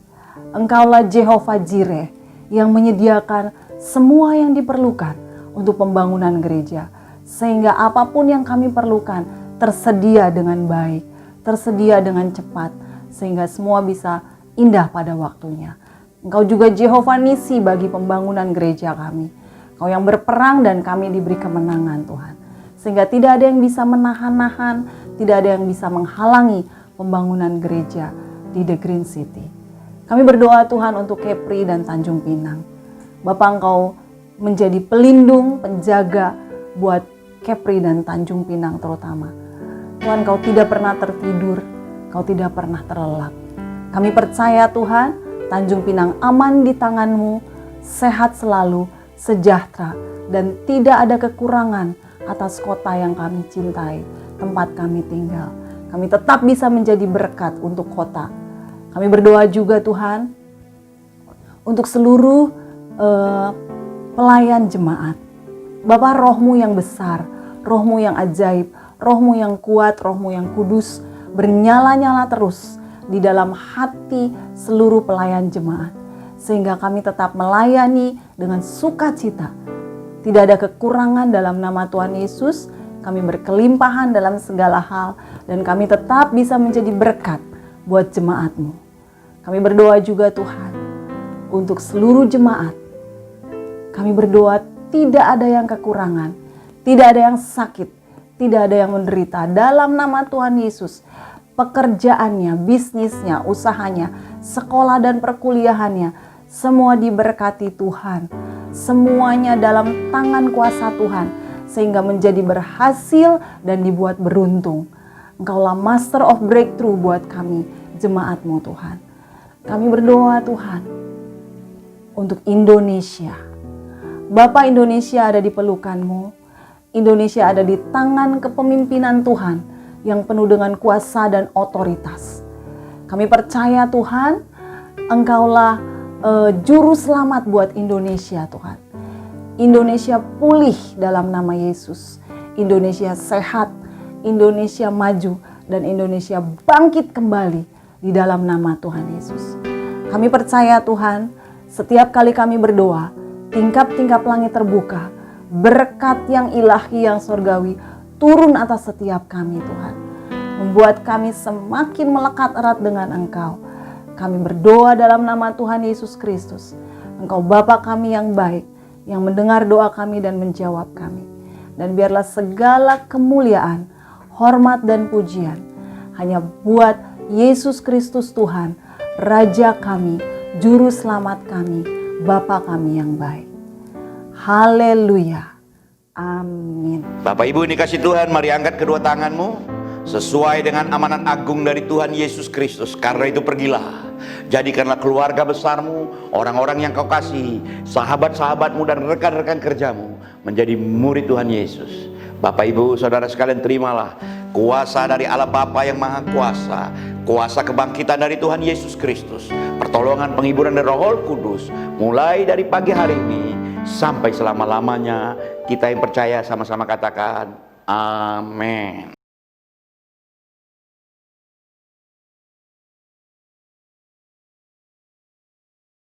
Engkaulah Jehovah Jireh yang menyediakan semua yang diperlukan untuk pembangunan gereja, sehingga apapun yang kami perlukan tersedia dengan baik, tersedia dengan cepat, sehingga semua bisa indah pada waktunya. Engkau juga Jehovah Nisi bagi pembangunan gereja kami. Engkau yang berperang dan kami diberi kemenangan Tuhan, sehingga tidak ada yang bisa menahan-nahan, tidak ada yang bisa menghalangi pembangunan gereja di The Green City. Kami berdoa Tuhan untuk Kepri dan Tanjung Pinang. Bapak, Engkau menjadi pelindung, penjaga buat Kepri dan Tanjung Pinang terutama. Tuhan, Engkau tidak pernah tertidur, Engkau tidak pernah terlelap. Kami percaya Tuhan, Tanjung Pinang aman di tangan-Mu, sehat selalu, sejahtera, dan tidak ada kekurangan atas kota yang kami cintai, tempat kami tinggal. Kami tetap bisa menjadi berkat untuk kota. Kami berdoa juga Tuhan untuk seluruh pelayan jemaat. Bapa, Roh-Mu yang besar, Roh-Mu yang ajaib, Roh-Mu yang kuat, Roh-Mu yang kudus bernyala-nyala terus di dalam hati seluruh pelayan jemaat, sehingga kami tetap melayani dengan sukacita. Tidak ada kekurangan dalam nama Tuhan Yesus. Kami berkelimpahan dalam segala hal dan kami tetap bisa menjadi berkat buat jemaat-Mu. Kami berdoa juga Tuhan untuk seluruh jemaat. Kami berdoa tidak ada yang kekurangan, tidak ada yang sakit, tidak ada yang menderita. Dalam nama Tuhan Yesus, pekerjaannya, bisnisnya, usahanya, sekolah dan perkuliahannya, semua diberkati Tuhan. Semuanya dalam tangan kuasa Tuhan, sehingga menjadi berhasil dan dibuat beruntung. Engkaulah master of breakthrough buat kami, jemaat-Mu Tuhan. Kami berdoa Tuhan untuk Indonesia. Bapa, Indonesia ada di pelukan-Mu. Indonesia ada di tangan kepemimpinan Tuhan yang penuh dengan kuasa dan otoritas. Kami percaya Tuhan, Engkaulah juru selamat buat Indonesia Tuhan. Indonesia pulih dalam nama Yesus. Indonesia sehat, Indonesia maju, dan Indonesia bangkit kembali di dalam nama Tuhan Yesus. Kami percaya Tuhan, setiap kali kami berdoa, tingkap-tingkap langit terbuka, berkat yang ilahi, yang surgawi turun atas setiap kami Tuhan. Membuat kami semakin melekat erat dengan Engkau. Kami berdoa dalam nama Tuhan Yesus Kristus. Engkau Bapa kami yang baik, yang mendengar doa kami dan menjawab kami. Dan biarlah segala kemuliaan, hormat dan pujian hanya buat Yesus Kristus Tuhan, Raja kami, Juru Selamat kami, Bapa kami yang baik. Haleluya. Amin. Bapak Ibu ini kasih Tuhan, mari angkat kedua tanganmu sesuai dengan amanat agung dari Tuhan Yesus Kristus. Karena itu pergilah, jadikanlah keluarga besarmu, orang-orang yang kau kasihi, sahabat-sahabatmu dan rekan-rekan kerjamu menjadi murid Tuhan Yesus. Bapak Ibu saudara sekalian, terimalah kuasa dari Allah Bapa yang Maha Kuasa, kuasa kebangkitan dari Tuhan Yesus Kristus, pertolongan penghiburan dari Roh Kudus mulai dari pagi hari ini sampai selama-lamanya. Kita yang percaya sama-sama katakan amin.